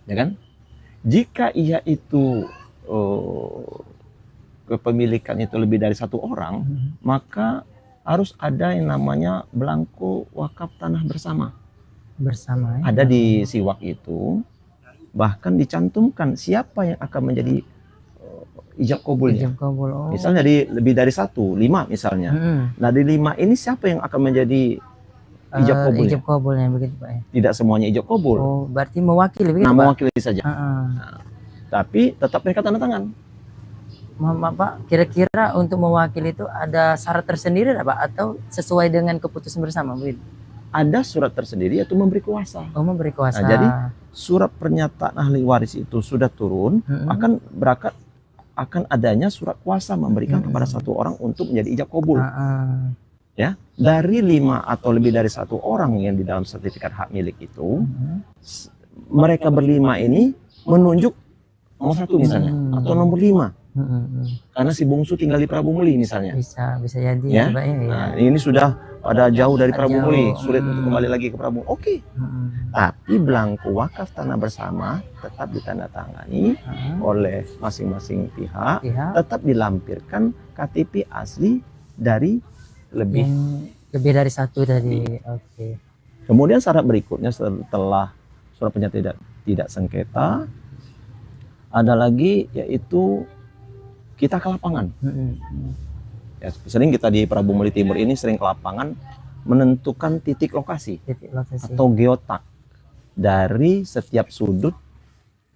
ya kan? Jika ia itu kepemilikan itu lebih dari 1 orang, maka harus ada yang namanya belangko wakaf tanah bersama. Bersama ya? Ada di siwak itu, bahkan dicantumkan siapa yang akan menjadi ijab kabulnya. Ijab kabul. Oh. Misalnya lebih dari 1, 5 misalnya. Nah, di 5 ini siapa yang akan menjadi ijab kabulnya? Ijab kabulnya begitu, Pak ya? Tidak semuanya ijab kabul. Oh, berarti mewakili begitu, Nah, Pak? mewakili saja. Nah, tapi tetap mereka tanda tangan. Maaf, Pak, kira-kira untuk mewakili itu ada syarat tersendiri Pak, atau sesuai dengan keputusan bersama begitu? Ada surat tersendiri, yaitu memberi kuasa. Oh, memberi kuasa. Nah, jadi surat pernyataan ahli waris itu sudah turun, akan adanya surat kuasa memberikan kepada 1 orang untuk menjadi ijab kabul. Ya, dari 5 atau lebih dari 1 orang yang di dalam sertifikat hak milik itu, mereka berlima ini menunjuk nomor 1 misalnya, atau nomor 5. Karena si bungsu tinggal di Prabu Muli misalnya. Bisa jadi ya. Pak, ya. Nah, ini sudah pada jauh dari Prabu Muli, sulit untuk kembali lagi ke Prabu. Oke. Tapi belangko wakaf tanah bersama tetap ditandatangani oleh masing-masing pihak, tetap dilampirkan KTP asli dari lebih dari 1 tadi. Oke. Kemudian syarat berikutnya setelah surat pernyataan tidak sengketa, ada lagi yaitu kita ke lapangan. Ya, sering kita di Prabu Muli Timur ini sering ke lapangan menentukan titik lokasi atau geotak dari setiap sudut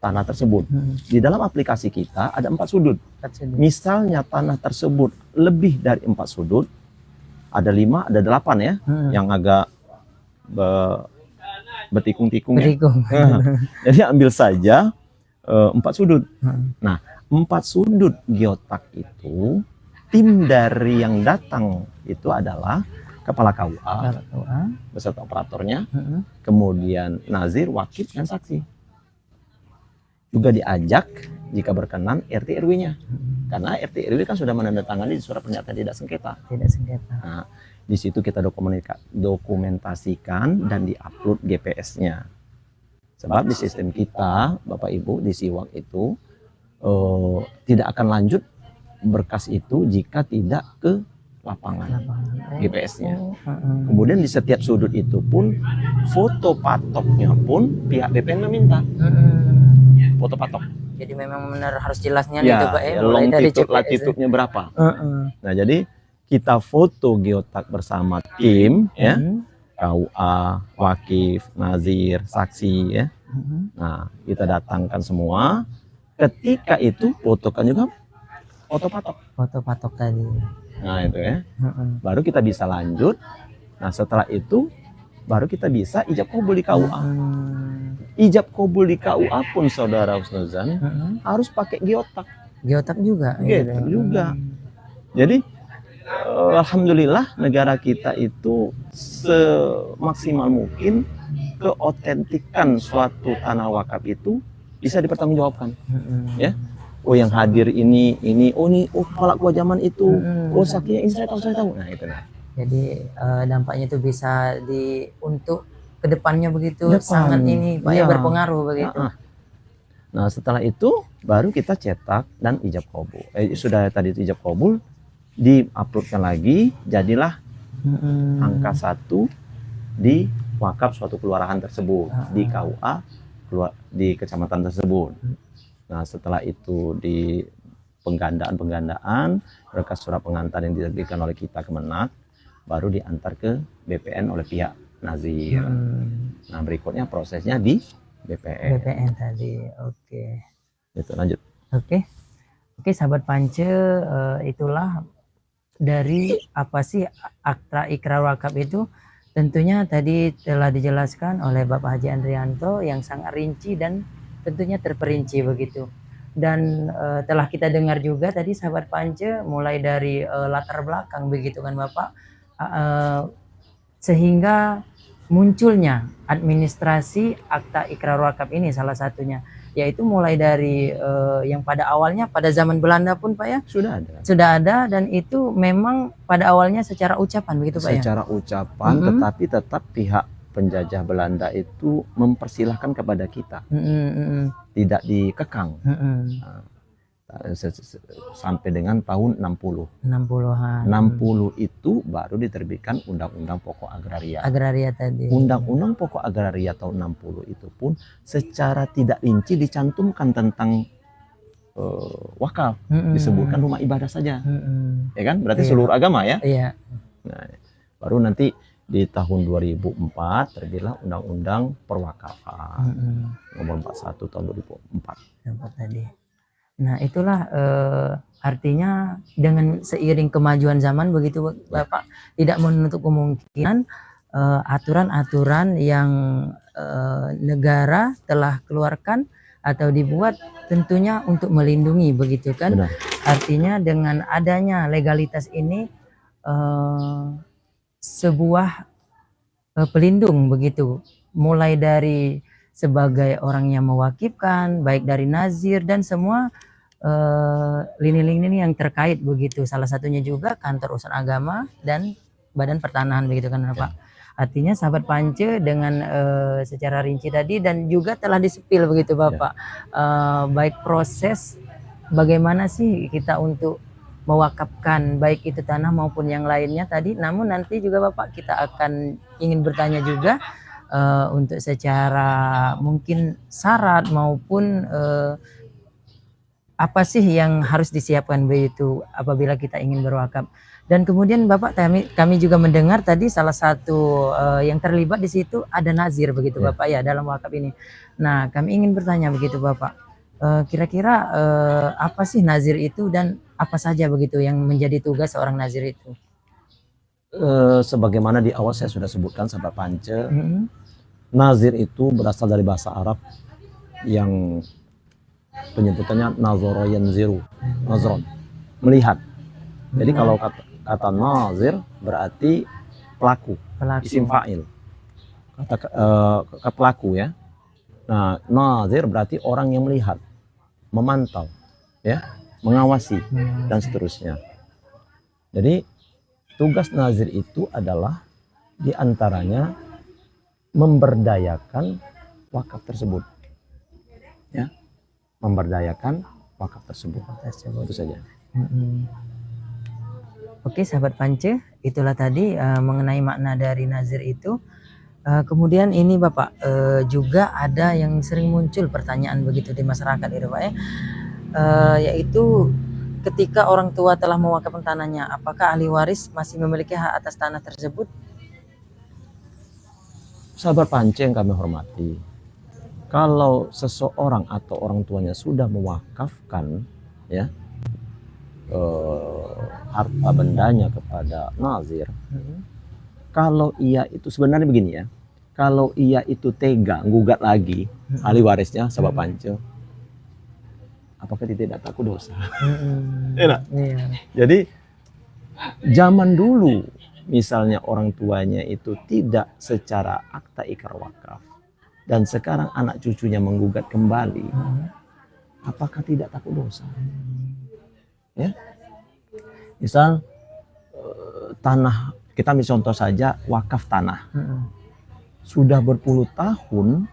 tanah tersebut. Di dalam aplikasi kita ada 4 sudut. Misalnya tanah tersebut lebih dari 4 sudut, ada 5, ada 8 ya, yang agak bertikung-tikung ya. Jadi ambil saja 4 sudut. Nah, 4 sudut geotak itu, tim dari yang datang itu adalah kepala KUA beserta operatornya, kemudian nazir, wakif, dan saksi. Juga diajak jika berkenan RT RW-nya, karena RT RW kan sudah menandatangani surat pernyataan tidak sengketa. Nah, di situ kita dokumentasikan dan diupload GPS-nya. Sebab di sistem kita, Bapak Ibu, di siwak itu tidak akan lanjut berkas itu jika tidak ke lapangan Lapangan. GPS-nya. Heeh. Kemudian di setiap sudut itu pun foto patoknya pun pihak BPN meminta Heeh. foto patok. Jadi memang benar harus jelasnya Ya, itu Pak ya, ya mulai dari longitude GPS. latitude-nya berapa. Heeh. Nah, jadi kita foto geotak bersama tim ya, Heeh. KUA, wakif, nazir, saksi ya. Heeh. Nah, kita datangkan semua. Ketika itu fotokan juga foto patok. Foto patok tadi. Nah, itu ya. Heeh. Baru kita bisa lanjut. Nah, setelah itu baru kita bisa ijab kabul di KUA. Ijab kabul di KUA pun saudara Husnuzan Heeh. harus pakai geotak. Geotak juga. Geotak juga. Jadi alhamdulillah negara kita itu semaksimal mungkin keotentikan suatu tanah wakaf itu bisa dipertanggungjawabkan. Ya. Oh yang hadir ini, oh kepala kewajaman itu, oh sakinya ini saya tahu. Nah itu nah. Jadi dampaknya itu bisa untuk kedepannya begitu sangat ini Pak ya, berpengaruh begitu. Nah setelah itu baru kita cetak dan ijab kabul. Sudah tadi itu ijab kabul, diuploadkan lagi, jadilah angka 1 di wakaf suatu kelurahan tersebut, di KUA di kecamatan tersebut. Nah setelah itu di penggandaan berkas surat pengantar yang diterbitkan oleh kita Kemenak, baru diantar ke BPN oleh pihak nazir. Nah berikutnya prosesnya di BPN. BPN tadi, oke. Itu lanjut. Oke, sahabat Pance, itulah dari apa sih akta ikrar wakaf itu. Tentunya tadi telah dijelaskan oleh Bapak Haji Andrianto yang sangat rinci dan tentunya terperinci begitu. Dan telah kita dengar juga tadi sahabat Pance mulai dari latar belakang begitu kan Bapak, sehingga munculnya administrasi akta ikrar wakaf ini salah satunya, yaitu mulai dari yang pada awalnya pada zaman Belanda pun Pak ya sudah ada dan itu memang pada awalnya secara ucapan begitu Pak ya. Secara ucapan, tetapi tetap pihak penjajah Belanda itu mempersilahkan kepada kita, tidak dikekang. Sampai dengan tahun 60-an. 60 itu baru diterbitkan Undang-Undang Pokok Agraria. Agraria tadi. Undang-Undang Pokok Agraria tahun 60 itu pun secara tidak rinci dicantumkan tentang wakaf, disebutkan rumah ibadah saja. Ya kan? Berarti seluruh agama ya? Iya. Nah, baru nanti di tahun 2004 terbitlah Undang-Undang Perwakafan nomor 41 tahun 2004. Tadi. Nah itulah artinya dengan seiring kemajuan zaman begitu Bapak, tidak menutup kemungkinan aturan-aturan yang negara telah keluarkan atau dibuat tentunya untuk melindungi begitu kan. Benar. Artinya dengan adanya legalitas ini sebuah pelindung begitu, mulai dari sebagai orang yang mewakifkan, baik dari nazir dan semua lini-lini yang terkait begitu. Salah satunya juga kantor urusan agama dan badan pertanahan begitu kan Pak. Artinya sahabat Pance dengan secara rinci tadi dan juga telah disepil begitu Bapak, baik proses bagaimana sih kita untuk mewakafkan baik itu tanah maupun yang lainnya tadi. Namun nanti juga Bapak kita akan ingin bertanya juga untuk secara mungkin syarat maupun apa sih yang harus disiapkan begitu apabila kita ingin berwakaf. Dan kemudian Bapak kami juga mendengar tadi salah satu yang terlibat di situ ada nazir begitu Bapak ya dalam wakaf ini. Nah kami ingin bertanya begitu Bapak, kira-kira apa sih nazir itu dan apa saja begitu yang menjadi tugas seorang nazir itu? Sebagaimana di awal saya sudah sebutkan sahabat Pance, nazir itu berasal dari bahasa Arab yang penyebutannya nazara yanziru, nazron, melihat. Jadi kalau kata nazir berarti pelaku. Isim fa'il, kata pelaku ya. Nah nazir berarti orang yang melihat, memantau ya, mengawasi dan seterusnya. Jadi tugas nazir itu adalah diantaranya memberdayakan wakaf tersebut ya, memberdayakan wakaf tersebut. Itu saja. Oke, sahabat Pance, itulah tadi mengenai makna dari nazir itu. Kemudian ini Bapak, juga ada yang sering muncul pertanyaan begitu di masyarakat itu Pak ya, yaitu ketika orang tua telah mewakafkan tanahnya, apakah ahli waris masih memiliki hak atas tanah tersebut? Sahabat Pance yang kami hormati, kalau seseorang atau orang tuanya sudah mewakafkan ya harta bendanya kepada nazir, kalau ia itu sebenarnya begini ya, kalau ia itu tega gugat lagi ahli warisnya, sahabat Pance, apakah dia tidak takut dosa? Enak. Iya. Jadi zaman dulu misalnya orang tuanya itu tidak secara akta ikrar wakaf, dan sekarang anak cucunya menggugat kembali, apakah tidak takut dosa? Ya, misal tanah, kita ambil contoh saja wakaf tanah, sudah berpuluh tahun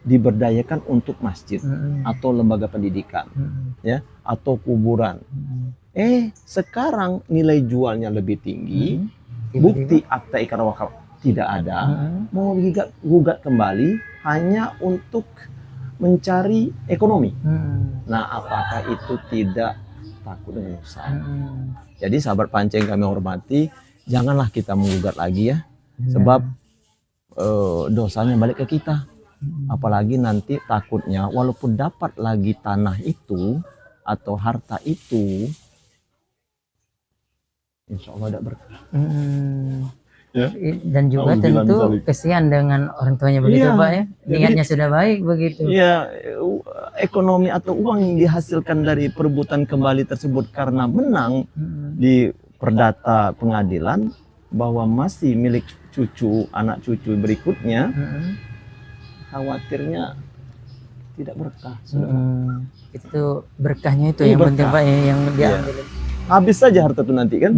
diberdayakan untuk masjid atau lembaga pendidikan, ya, atau kuburan. Sekarang nilai jualnya lebih tinggi, bukti akta ikrar wakaf tidak ada, mau gugat kembali hanya untuk mencari ekonomi. Nah, apakah itu tidak takut dengan dosa? Jadi sahabat Pance yang kami hormati, janganlah kita menggugat lagi ya, sebab dosanya balik ke kita. Apalagi nanti takutnya walaupun dapat lagi tanah itu atau harta itu, insya Allah tidak berkah. Ya. Dan juga tentu kesian dengan orang tuanya begitu Pak ya, niatnya sudah baik begitu. Ya, ekonomi atau uang yang dihasilkan dari perebutan kembali tersebut karena menang di perdata pengadilan bahwa masih milik cucu, anak cucu berikutnya, khawatirnya tidak berkah. Itu berkahnya itu yang penting Pak ya, yang diambil. Habis saja harta itu nanti kan.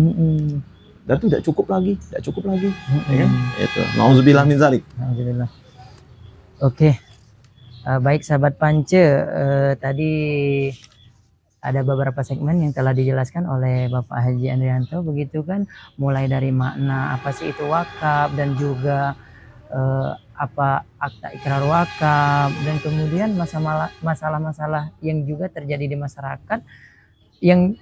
Dan itu tidak cukup lagi, ya kan? Itu. Nauzubillah min zalik. Alhamdulillah. Oke. Baik sahabat Pance, tadi ada beberapa segmen yang telah dijelaskan oleh Bapak Haji Andrianto begitu kan, mulai dari makna apa sih itu wakaf, dan juga apa akta ikrar wakaf, dan kemudian masalah-masalah yang juga terjadi di masyarakat yang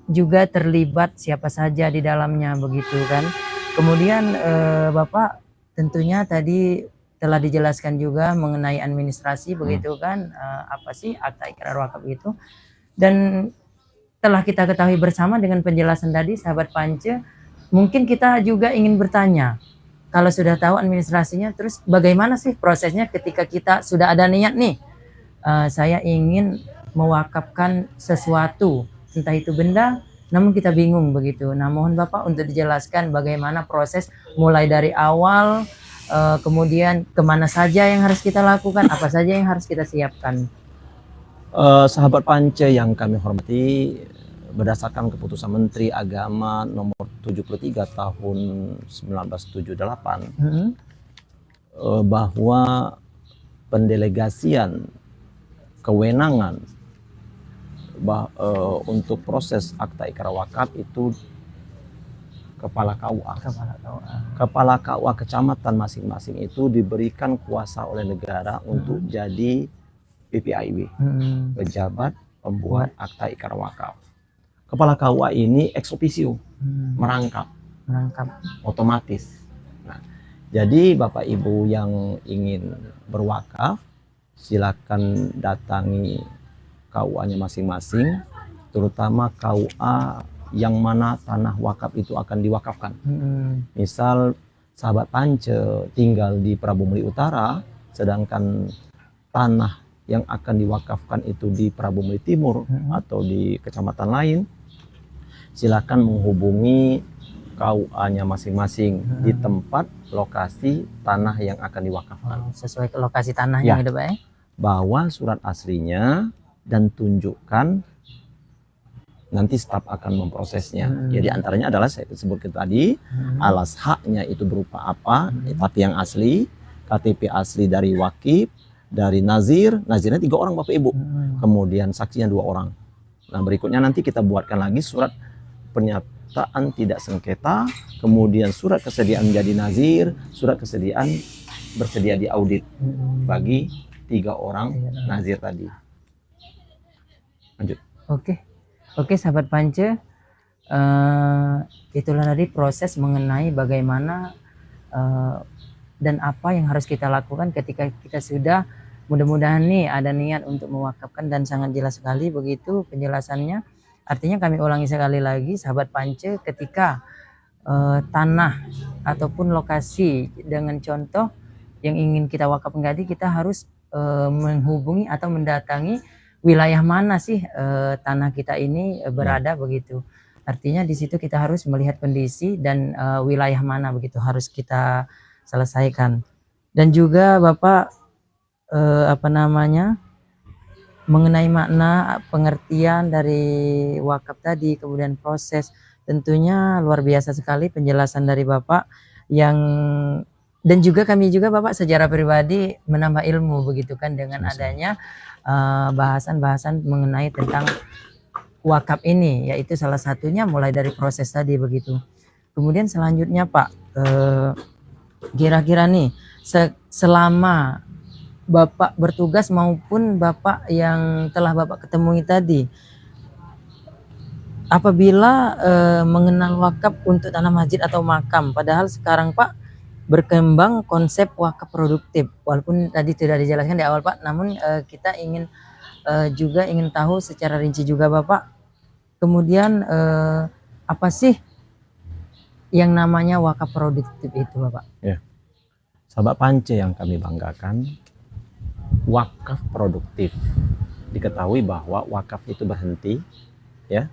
juga terlibat siapa saja di dalamnya begitu kan. Kemudian Bapak tentunya tadi telah dijelaskan juga mengenai administrasi begitu kan, apa sih akta ikrar wakaf itu, dan telah kita ketahui bersama dengan penjelasan tadi sahabat Pance, mungkin kita juga ingin bertanya, kalau sudah tahu administrasinya, terus bagaimana sih prosesnya ketika kita sudah ada niat nih, saya ingin mewakafkan sesuatu, entah itu benda, namun kita bingung begitu. Nah, mohon Bapak untuk dijelaskan bagaimana proses mulai dari awal, kemudian kemana saja yang harus kita lakukan, apa saja yang harus kita siapkan. Sahabat Pance yang kami hormati, berdasarkan keputusan Menteri Agama nomor 73 tahun 1978, bahwa pendelegasian kewenangan untuk proses akta ikrar wakaf itu kepala KUA. Kepala KUA kecamatan masing-masing itu diberikan kuasa oleh negara untuk jadi PPIW, pejabat pembuat akta ikrar wakaf. Kepala KUA ini ex officio, merangkap otomatis. Nah, jadi Bapak Ibu yang ingin berwakaf, silakan datangi KUA-nya masing-masing, terutama KUA yang mana tanah wakaf itu akan diwakafkan. Misal sahabat Pance tinggal di Prabumuli Utara, sedangkan tanah yang akan diwakafkan itu di Prabumuli Timur atau di kecamatan lain, silakan menghubungi KUA-nya masing-masing di tempat lokasi tanah yang akan diwakafkan. Sesuai ke lokasi tanahnya gitu Pak ya. Bawa surat aslinya dan tunjukkan, nanti staf akan memprosesnya. Jadi antaranya adalah saya sebutkan tadi, alas haknya itu berupa apa, tapi yang asli, KTP asli dari wakif, dari nazir, nazirnya 3 orang Bapak Ibu, kemudian saksinya 2 orang. Nah berikutnya nanti kita buatkan lagi surat pernyataan tidak sengketa, kemudian surat kesediaan menjadi nazir, surat kesediaan bersedia diaudit bagi 3 orang nazir tadi. Lanjut. Oke, sahabat Pance, itulah tadi proses mengenai bagaimana dan apa yang harus kita lakukan ketika kita sudah mudah-mudahan nih ada niat untuk mewakafkan, dan sangat jelas sekali begitu penjelasannya. Artinya kami ulangi sekali lagi, sahabat Pance, ketika tanah ataupun lokasi dengan contoh yang ingin kita wakafkan tadi, kita harus menghubungi atau mendatangi wilayah mana sih tanah kita ini berada begitu. Artinya di situ kita harus melihat kondisi dan wilayah mana begitu harus kita selesaikan. Dan juga Bapak mengenai makna pengertian dari wakaf tadi, kemudian proses, tentunya luar biasa sekali penjelasan dari Bapak yang, dan juga kami juga Bapak secara pribadi menambah ilmu begitu kan dengan adanya bahasan-bahasan mengenai tentang wakaf ini, yaitu salah satunya mulai dari proses tadi begitu. Kemudian selanjutnya Pak, kira-kira nih selama Bapak bertugas maupun Bapak yang telah Bapak ketemui tadi, apabila mengenal wakaf untuk tanah masjid atau makam, padahal sekarang Pak berkembang konsep wakaf produktif, walaupun tadi tidak dijelaskan di awal Pak, namun kita ingin juga ingin tahu secara rinci juga Bapak, kemudian apa sih yang namanya wakaf produktif itu Bapak? Ya, sahabat Pance yang kami banggakan, wakaf produktif, diketahui bahwa wakaf itu berhenti, ya,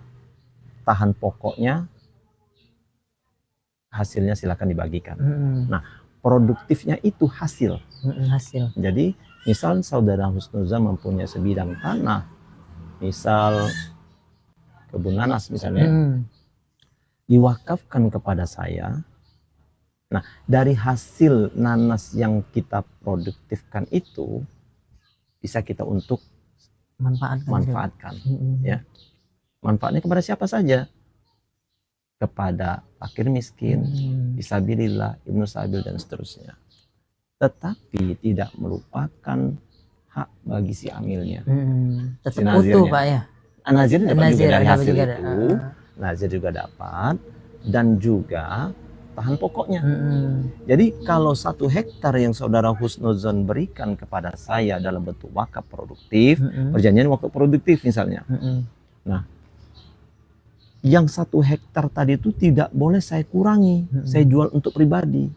tahan pokoknya, hasilnya silakan dibagikan. Nah, produktifnya itu hasil. Hasil. Jadi misal saudara Husnuzan mempunyai sebidang tanah, misal kebun nanas misalnya, diwakafkan kepada saya. Nah, dari hasil nanas yang kita produktifkan itu bisa kita untuk manfaatkan, ya. Manfaatnya kepada siapa saja? Kepada fakir miskin, disabilillah, ibnu sabil dan seterusnya. Tetapi tidak melupakan hak bagi si amilnya. Tetap utuh Pak ya. Nazir dapat juga dari hasil itu, nazir juga dapat, dan juga tahan pokoknya. Jadi kalau 1 hektar yang saudara Husnuzon berikan kepada saya dalam bentuk wakaf produktif, perjanjian wakaf produktif misalnya. Nah, yang 1 hektar tadi itu tidak boleh saya kurangi, saya jual untuk pribadi.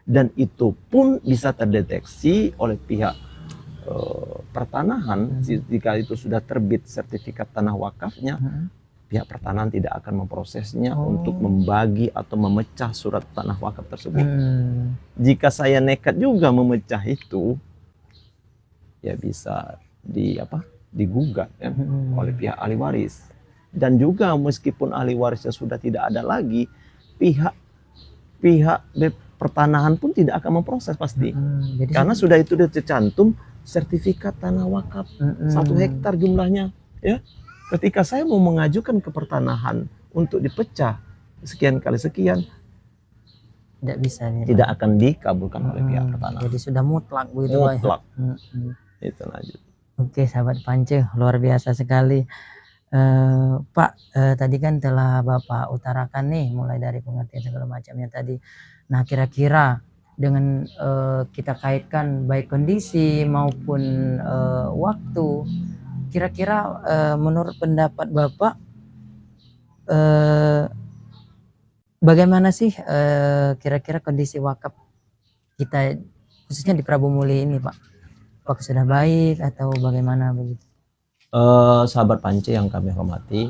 Dan itu pun bisa terdeteksi oleh pihak pertanahan, jika itu sudah terbit sertifikat tanah wakafnya, pihak pertanahan tidak akan memprosesnya untuk membagi atau memecah surat tanah wakaf tersebut. Jika saya nekat juga memecah itu, ya bisa digugat ya, oleh pihak ahli waris. Dan juga meskipun ahli warisnya sudah tidak ada lagi, pihak pertanahan pun tidak akan memproses pasti. Jadi karena sudah itu tercantum sertifikat tanah wakaf 1 hektar jumlahnya, ya. Ketika saya mau mengajukan ke pertanahan untuk dipecah sekian kali sekian, tidak bisa ya, tidak akan dikabulkan oleh pihak pertanahan. Jadi sudah mutlak begitu mutlak. Itu lanjut. Oke sahabat Pance, luar biasa sekali. Pak, tadi kan telah Bapak utarakan nih mulai dari pengertian segala macamnya tadi. Nah, kira-kira dengan kita kaitkan baik kondisi maupun waktu, kira-kira menurut pendapat Bapak bagaimana sih kira-kira kondisi wakaf kita khususnya di Prabu Muli ini Pak? Apakah sudah baik atau bagaimana begitu? Sahabat Pance yang kami hormati,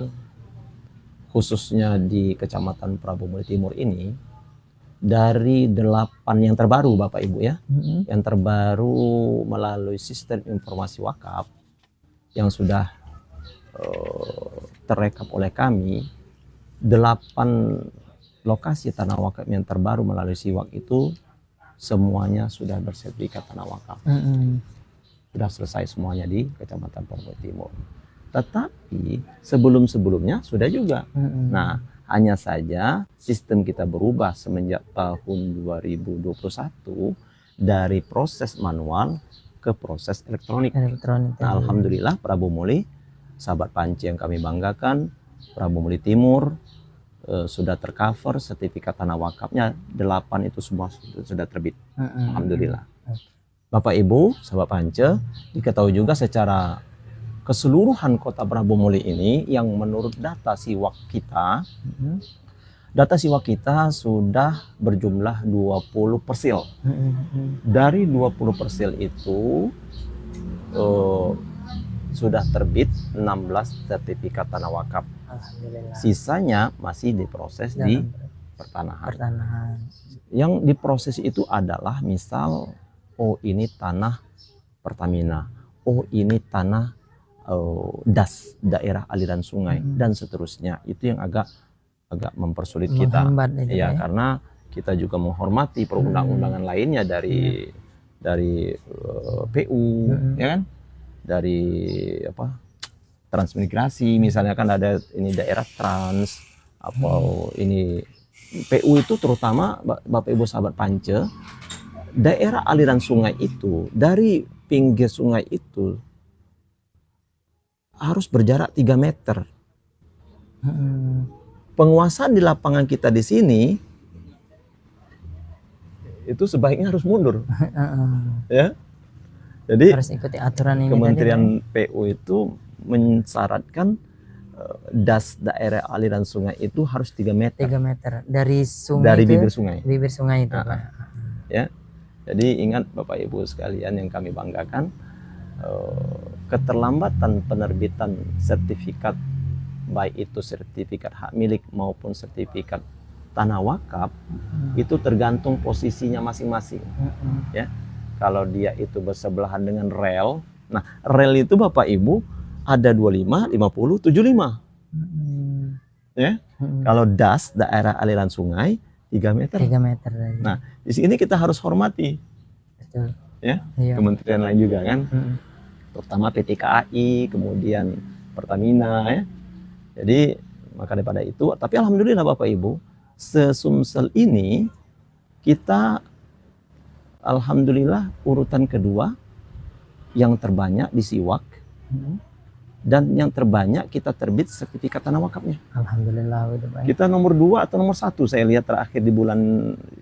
khususnya di Kecamatan Prabu Muli Timur ini, dari 8 yang terbaru Bapak Ibu ya, yang terbaru melalui sistem informasi wakaf yang sudah terekam oleh kami, 8 lokasi tanah wakaf yang terbaru melalui siwak itu semuanya sudah bersertifikat tanah wakaf. Sudah selesai semuanya di Kecamatan Prabu Timur. Tetapi sebelum-sebelumnya sudah juga. Nah, Hanya saja sistem kita berubah semenjak tahun 2021 dari proses manual ke proses elektronik. Elektronik. Nah, alhamdulillah Prabu Muli, sahabat panci yang kami banggakan, Prabu Muli Timur sudah tercover sertifikat tanah wakafnya 8 itu semua sudah terbit. Alhamdulillah. Bapak Ibu, sahabat pance, diketahui juga secara keseluruhan kota Prabu Muli ini yang menurut data siwak kita, data siwak kita sudah berjumlah 20 persil. Dari 20 persil itu sudah terbit 16 sertifikat tanah wakaf. Sisanya masih diproses di pertanahan. Yang diproses itu adalah misal, oh ini tanah Pertamina, oh ini tanah DAS, daerah aliran sungai, dan seterusnya. Itu yang agak mempersulit kita. Ya, karena kita juga menghormati perundang-undangan lainnya dari PU, ya kan? Dari transmigrasi, misalnya kan ada ini daerah trans, atau ini PU itu terutama Bapak Ibu sahabat pance, daerah aliran sungai itu dari pinggir sungai itu harus berjarak 3 meter. Penguasaan di lapangan kita di sini itu sebaiknya harus mundur. Ya. Jadi harus ikuti aturan ini. Kementerian PU itu mensyaratkan das daerah aliran sungai itu harus 3 meter. 3 meter dari sungai, dari bibir sungai. Bibir sungai itu, Pak. Ya. Jadi ingat Bapak Ibu sekalian yang kami banggakan, keterlambatan penerbitan sertifikat, baik itu sertifikat hak milik maupun sertifikat tanah wakaf, itu tergantung posisinya masing-masing. Ya, kalau dia itu bersebelahan dengan rel, nah rel itu Bapak Ibu ada 25, 50, 75. Ya, kalau das daerah aliran sungai 3 meter. 3 meter. Nah, di sini kita harus hormati. Betul. Ya, iya. Kementerian lain juga kan. Terutama PT KAI, kemudian Pertamina, ya. Jadi maka daripada itu, tapi alhamdulillah Bapak Ibu, se-Sumsel ini kita alhamdulillah urutan kedua yang terbanyak di Siwak, dan yang terbanyak kita terbit sertifikat tanah wakafnya. Alhamdulillah udah baik. Kita nomor 2 atau nomor 1, saya lihat terakhir di bulan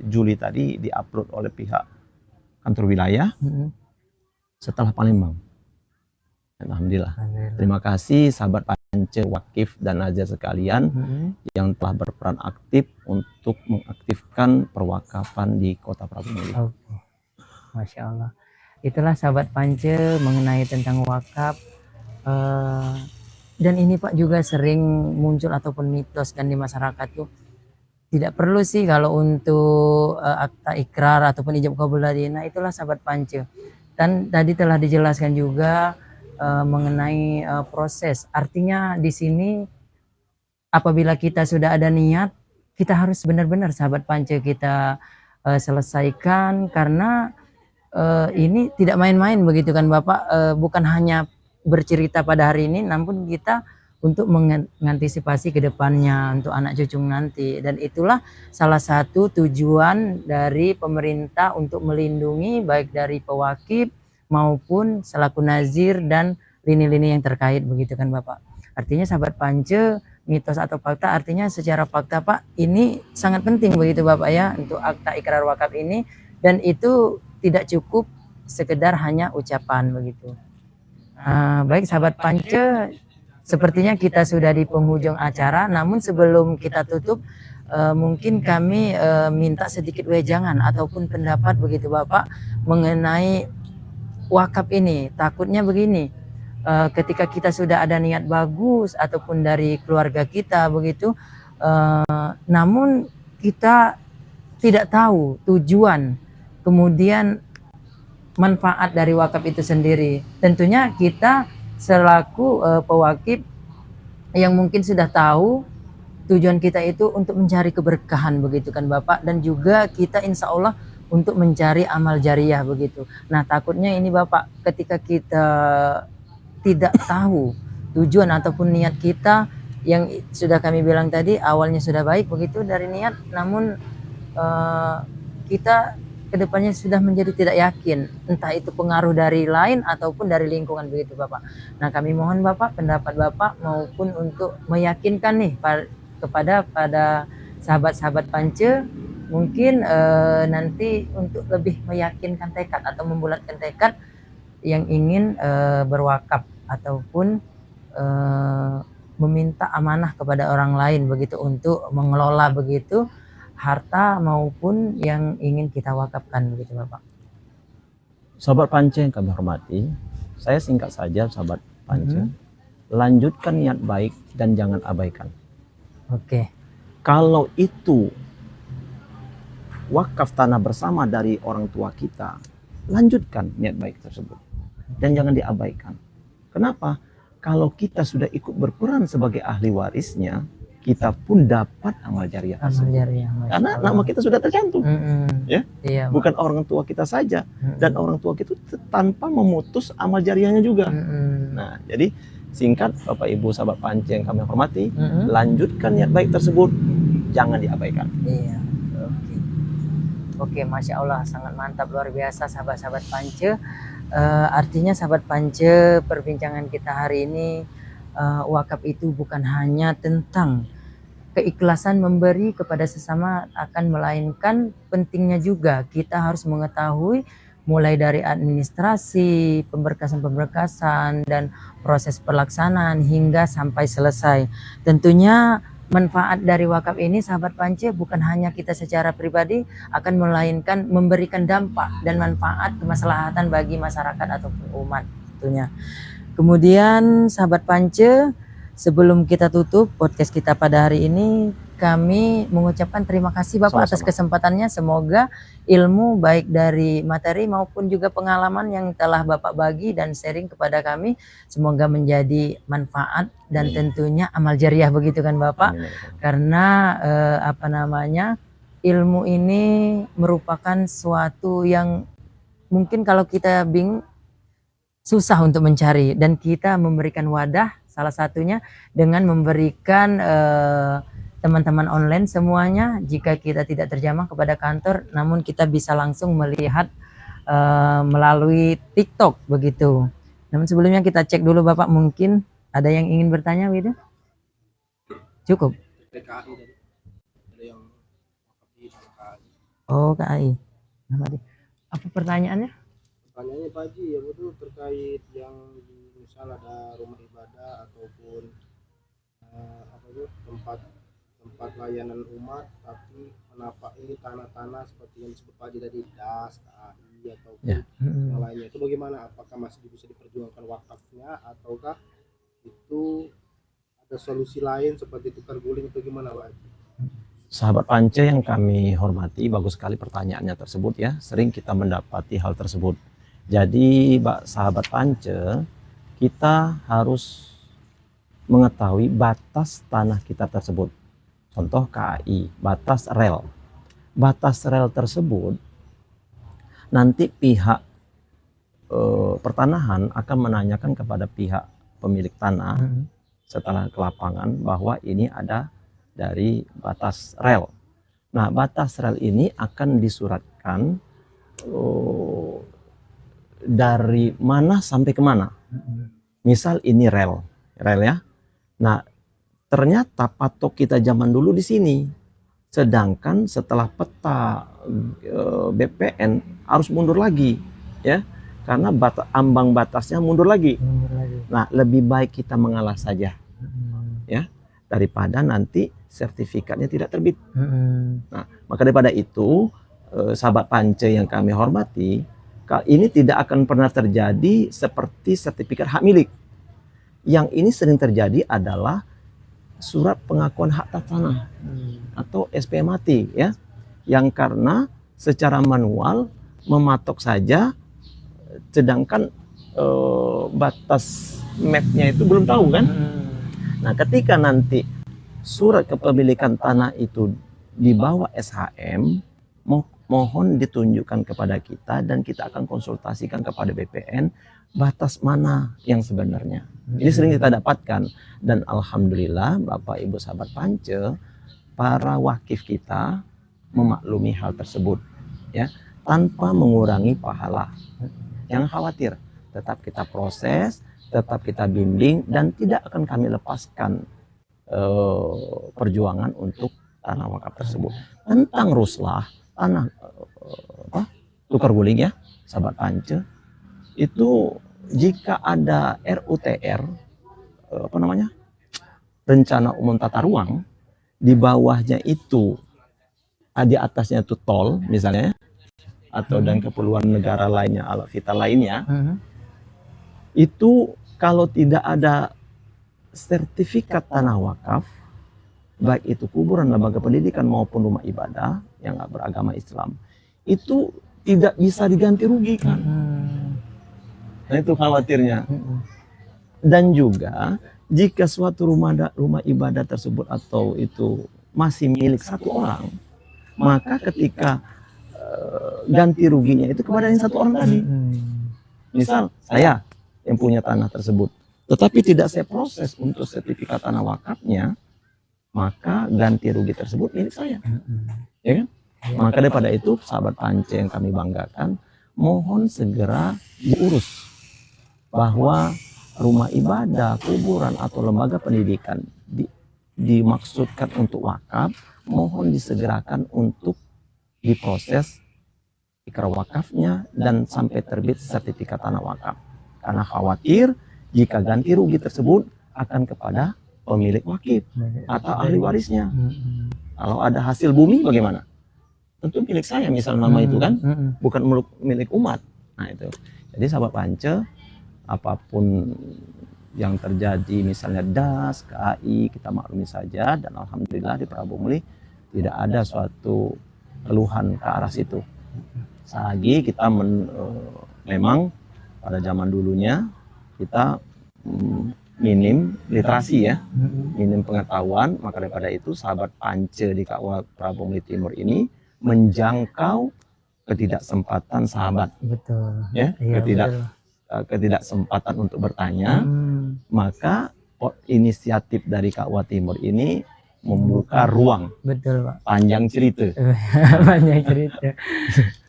Juli tadi diupload oleh pihak kantor wilayah setelah Palembang. Alhamdulillah. Terima kasih sahabat pance, wakif dan nazar sekalian yang telah berperan aktif untuk mengaktifkan perwakafan di Kota Prabu Muli. Masya Allah. Itulah sahabat pance mengenai tentang wakaf. Dan ini Pak juga sering muncul ataupun mitos kan di masyarakat tuh, tidak perlu sih kalau untuk akta ikrar ataupun ijab kabul tadi. Nah itulah sahabat pance. Dan tadi telah dijelaskan juga mengenai proses. Artinya di sini apabila kita sudah ada niat, kita harus benar-benar sahabat pance kita selesaikan, karena ini tidak main-main begitu kan Bapak. Bukan hanya bercerita pada hari ini, namun kita untuk mengantisipasi ke depannya untuk anak cucu nanti. Dan itulah salah satu tujuan dari pemerintah untuk melindungi baik dari pewakif maupun selaku nazir dan lini-lini yang terkait begitu kan Bapak. Artinya sahabat pance, mitos atau fakta, artinya secara fakta Pak, ini sangat penting begitu Bapak ya untuk akta ikrar wakaf ini, dan itu tidak cukup sekedar hanya ucapan begitu. Baik sahabat pance, sepertinya kita sudah di penghujung acara, namun sebelum kita tutup mungkin kami minta sedikit wejangan ataupun pendapat begitu Bapak mengenai wakaf ini. Takutnya begini, ketika kita sudah ada niat bagus ataupun dari keluarga kita begitu, namun kita tidak tahu tujuan kemudian manfaat dari wakaf itu sendiri. Tentunya kita selaku pewakif yang mungkin sudah tahu tujuan kita itu untuk mencari keberkahan begitu kan Bapak, dan juga kita insya Allah untuk mencari amal jariah begitu. Nah takutnya ini Bapak, ketika kita tidak tahu tujuan ataupun niat kita, yang sudah kami bilang tadi, awalnya sudah baik begitu dari niat, namun kita kedepannya sudah menjadi tidak yakin, entah itu pengaruh dari lain ataupun dari lingkungan begitu Bapak. Nah kami mohon Bapak, pendapat Bapak maupun untuk meyakinkan nih kepada sahabat-sahabat Pance, mungkin nanti untuk lebih meyakinkan tekad atau membulatkan tekad yang ingin berwakaf ataupun meminta amanah kepada orang lain begitu untuk mengelola begitu harta maupun yang ingin kita wakafkan begitu Bapak. Sahabat Pance yang kami hormati, saya singkat saja sahabat Pance, lanjutkan niat baik dan jangan abaikan. Oke. Kalau itu wakaf tanah bersama dari orang tua kita, lanjutkan niat baik tersebut dan jangan diabaikan. Kenapa? Kalau kita sudah ikut berperan sebagai ahli warisnya, kita pun dapat amal jariah tersebut. Karena nama kita sudah tercantum, ya, iya, bukan orang tua kita saja, dan orang tua kita tanpa memutus amal jariahnya juga. Nah, jadi singkat Bapak Ibu sahabat Pance yang kami hormati, lanjutkan niat baik tersebut, jangan diabaikan. Iya, oke, Masya Allah, sangat mantap, luar biasa sahabat-sahabat Pance. Artinya sahabat Pance, perbincangan kita hari ini, wakaf itu bukan hanya tentang keikhlasan memberi kepada sesama, akan melainkan pentingnya juga kita harus mengetahui mulai dari administrasi, pemberkasan-pemberkasan, dan proses pelaksanaan hingga sampai selesai. Tentunya manfaat dari wakaf ini sahabat Pance bukan hanya kita secara pribadi, akan melainkan memberikan dampak dan manfaat kemaslahatan bagi masyarakat ataupun umat tentunya. Kemudian sahabat Pance, sebelum kita tutup podcast kita pada hari ini, kami mengucapkan terima kasih Bapak atas kesempatannya. Semoga ilmu baik dari materi maupun juga pengalaman yang telah Bapak bagi dan sharing kepada kami, semoga menjadi manfaat dan tentunya amal jariah begitu kan Bapak. Karena ilmu ini merupakan suatu yang mungkin kalau kita bingung, susah untuk mencari, dan kita memberikan wadah salah satunya dengan memberikan teman-teman online semuanya. Jika kita tidak terjamah kepada kantor, namun kita bisa langsung melihat melalui TikTok begitu. Namun sebelumnya kita cek dulu Bapak, mungkin ada yang ingin bertanya gitu? Cukup. Oh, KAI. Apa pertanyaannya? Pertanyaannya Pak Haji, ya betul, terkait yang misal ada rumah ibadah ataupun tempat layanan umat, tapi menapaki tanah-tanah seperti yang disebut Pak Haji tadi, DAS, KAI ataupun yang lainnya, itu bagaimana? Apakah masih bisa diperjuangkan wakafnya ataukah itu ada solusi lain seperti tukar guling atau gimana Pak Haji? Sahabat Pance yang kami hormati, bagus sekali pertanyaannya tersebut ya. Sering kita mendapati hal tersebut. Jadi sahabat Pance, kita harus mengetahui batas tanah kita tersebut. Contoh KAI, batas rel. Batas rel tersebut nanti pihak pertanahan akan menanyakan kepada pihak pemilik tanah setelah ke lapangan bahwa ini ada dari batas rel. Nah, batas rel ini akan disuratkan dari mana sampai kemana. Misal ini rel ya. Nah, ternyata patok kita zaman dulu di sini. Sedangkan setelah peta BPN harus mundur lagi, ya, karena ambang batasnya mundur lagi. Nah, lebih baik kita mengalah saja, ya, daripada nanti sertifikatnya tidak terbit. Nah, maka daripada itu, sahabat Pance yang kami hormati, ini tidak akan pernah terjadi seperti sertifikat hak milik. Yang ini sering terjadi adalah surat pengakuan hak atas tanah atau SP mati, ya, yang karena secara manual mematok saja, sedangkan batas mapnya itu belum tahu kan. Nah, ketika nanti surat kepemilikan tanah itu dibawa SHM, mohon ditunjukkan kepada kita dan kita akan konsultasikan kepada BPN batas mana yang sebenarnya. Ini sering kita dapatkan, dan alhamdulillah Bapak Ibu sahabat Pance, para wakif kita memaklumi hal tersebut ya, tanpa mengurangi pahala. Jangan khawatir, tetap kita proses, tetap kita bimbing, dan tidak akan kami lepaskan perjuangan untuk tanah wakaf tersebut. Tentang ruslah, tanah tukar guling ya, sahabat Pance, itu jika ada RUTR, rencana umum tata ruang, di bawahnya itu, di atasnya itu tol misalnya, atau dan keperluan negara lainnya, ala vital lainnya, itu kalau tidak ada sertifikat tanah wakaf, baik itu kuburan, lembaga pendidikan maupun rumah ibadah yang nggak beragama Islam, itu tidak bisa diganti rugikan. Nah itu khawatirnya. Dan juga jika suatu rumah ibadah tersebut atau itu masih milik satu orang, maka ketika ganti ruginya itu kepada yang satu orang tadi. Misal saya yang punya tanah tersebut, tetapi tidak saya proses untuk sertifikat tanah wakafnya, maka ganti rugi tersebut milik saya. Ya kan? Maka daripada itu, sahabat Pance yang kami banggakan, mohon segera diurus bahwa rumah ibadah, kuburan, atau lembaga pendidikan dimaksudkan untuk wakaf, mohon disegerakan untuk diproses ikrar wakafnya dan sampai terbit sertifikat tanah wakaf. Karena khawatir jika ganti rugi tersebut akan kepada pemilik wakif atau ahli warisnya. Kalau ada hasil bumi bagaimana? Tentu milik saya, misal nama itu kan, bukan milik umat. Nah itu. Jadi sahabat Pance, apapun yang terjadi, misalnya DAS, KAI, kita maklumi saja, dan alhamdulillah di Prabu Muli tidak ada suatu keluhan ke arah situ. Selagi kita memang pada zaman dulunya kita minim literasi ya, minim pengetahuan, maka daripada itu sahabat Pance di KUA Prabu Muli Timur ini menjangkau ketidaksempatan sahabat. Betul. Ya, Iya, ketidaksempatan untuk bertanya, maka inisiatif dari KUA Timur ini membuka ruang. Betul, Pak. Panjang cerita. Banyak cerita.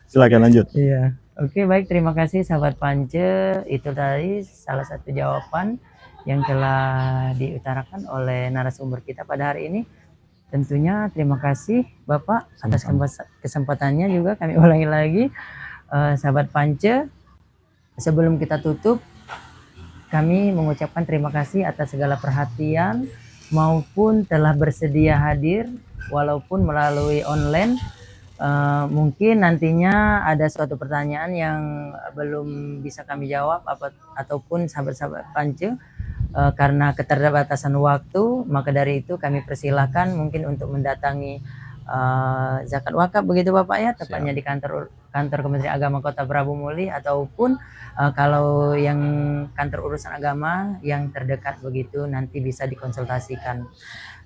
Silakan lanjut. Iya. Oke, baik, terima kasih sahabat Pance. Itu tadi salah satu jawaban yang telah diutarakan oleh narasumber kita pada hari ini. Tentunya terima kasih Bapak atas kesempatannya juga. Kami ulangi lagi, sahabat Pance, sebelum kita tutup, kami mengucapkan terima kasih atas segala perhatian maupun telah bersedia hadir walaupun melalui online. Mungkin nantinya ada suatu pertanyaan yang belum bisa kami jawab ataupun sahabat-sahabat Pance karena keterbatasan waktu, maka dari itu kami persilahkan mungkin untuk mendatangi zakat wakaf begitu Bapak ya, tepatnya di kantor Kementerian Agama Kota Prabu Muli, ataupun kalau yang kantor urusan agama yang terdekat begitu nanti bisa dikonsultasikan.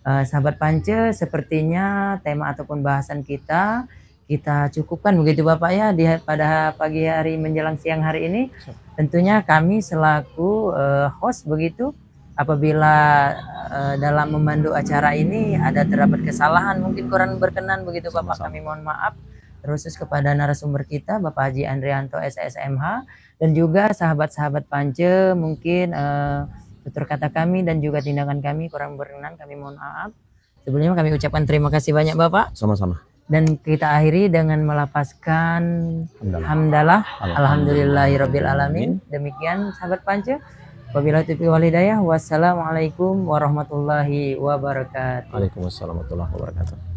Sahabat Pance, sepertinya tema ataupun bahasan kita cukupkan begitu Bapak ya pada pagi hari menjelang siang hari ini. Tentunya kami selaku host begitu, apabila dalam memandu acara ini ada terdapat kesalahan mungkin kurang berkenan begitu Bapak, kami mohon maaf. Terus kepada narasumber kita Bapak Haji Andrianto SSMH dan juga sahabat-sahabat Pance, mungkin tutur kata kami dan juga tindakan kami kurang berkenan, kami mohon maaf. Sebelumnya kami ucapkan terima kasih banyak Bapak. Sama-sama. Dan kita akhiri dengan melapaskan hamdalah alhamdulillahirabbil alamin. Demikian sahabat Pance. Wabillahi taufiq wal hidayah. Wassalamualaikum warahmatullahi wabarakatuh. Waalaikumsalam warahmatullahi wabarakatuh.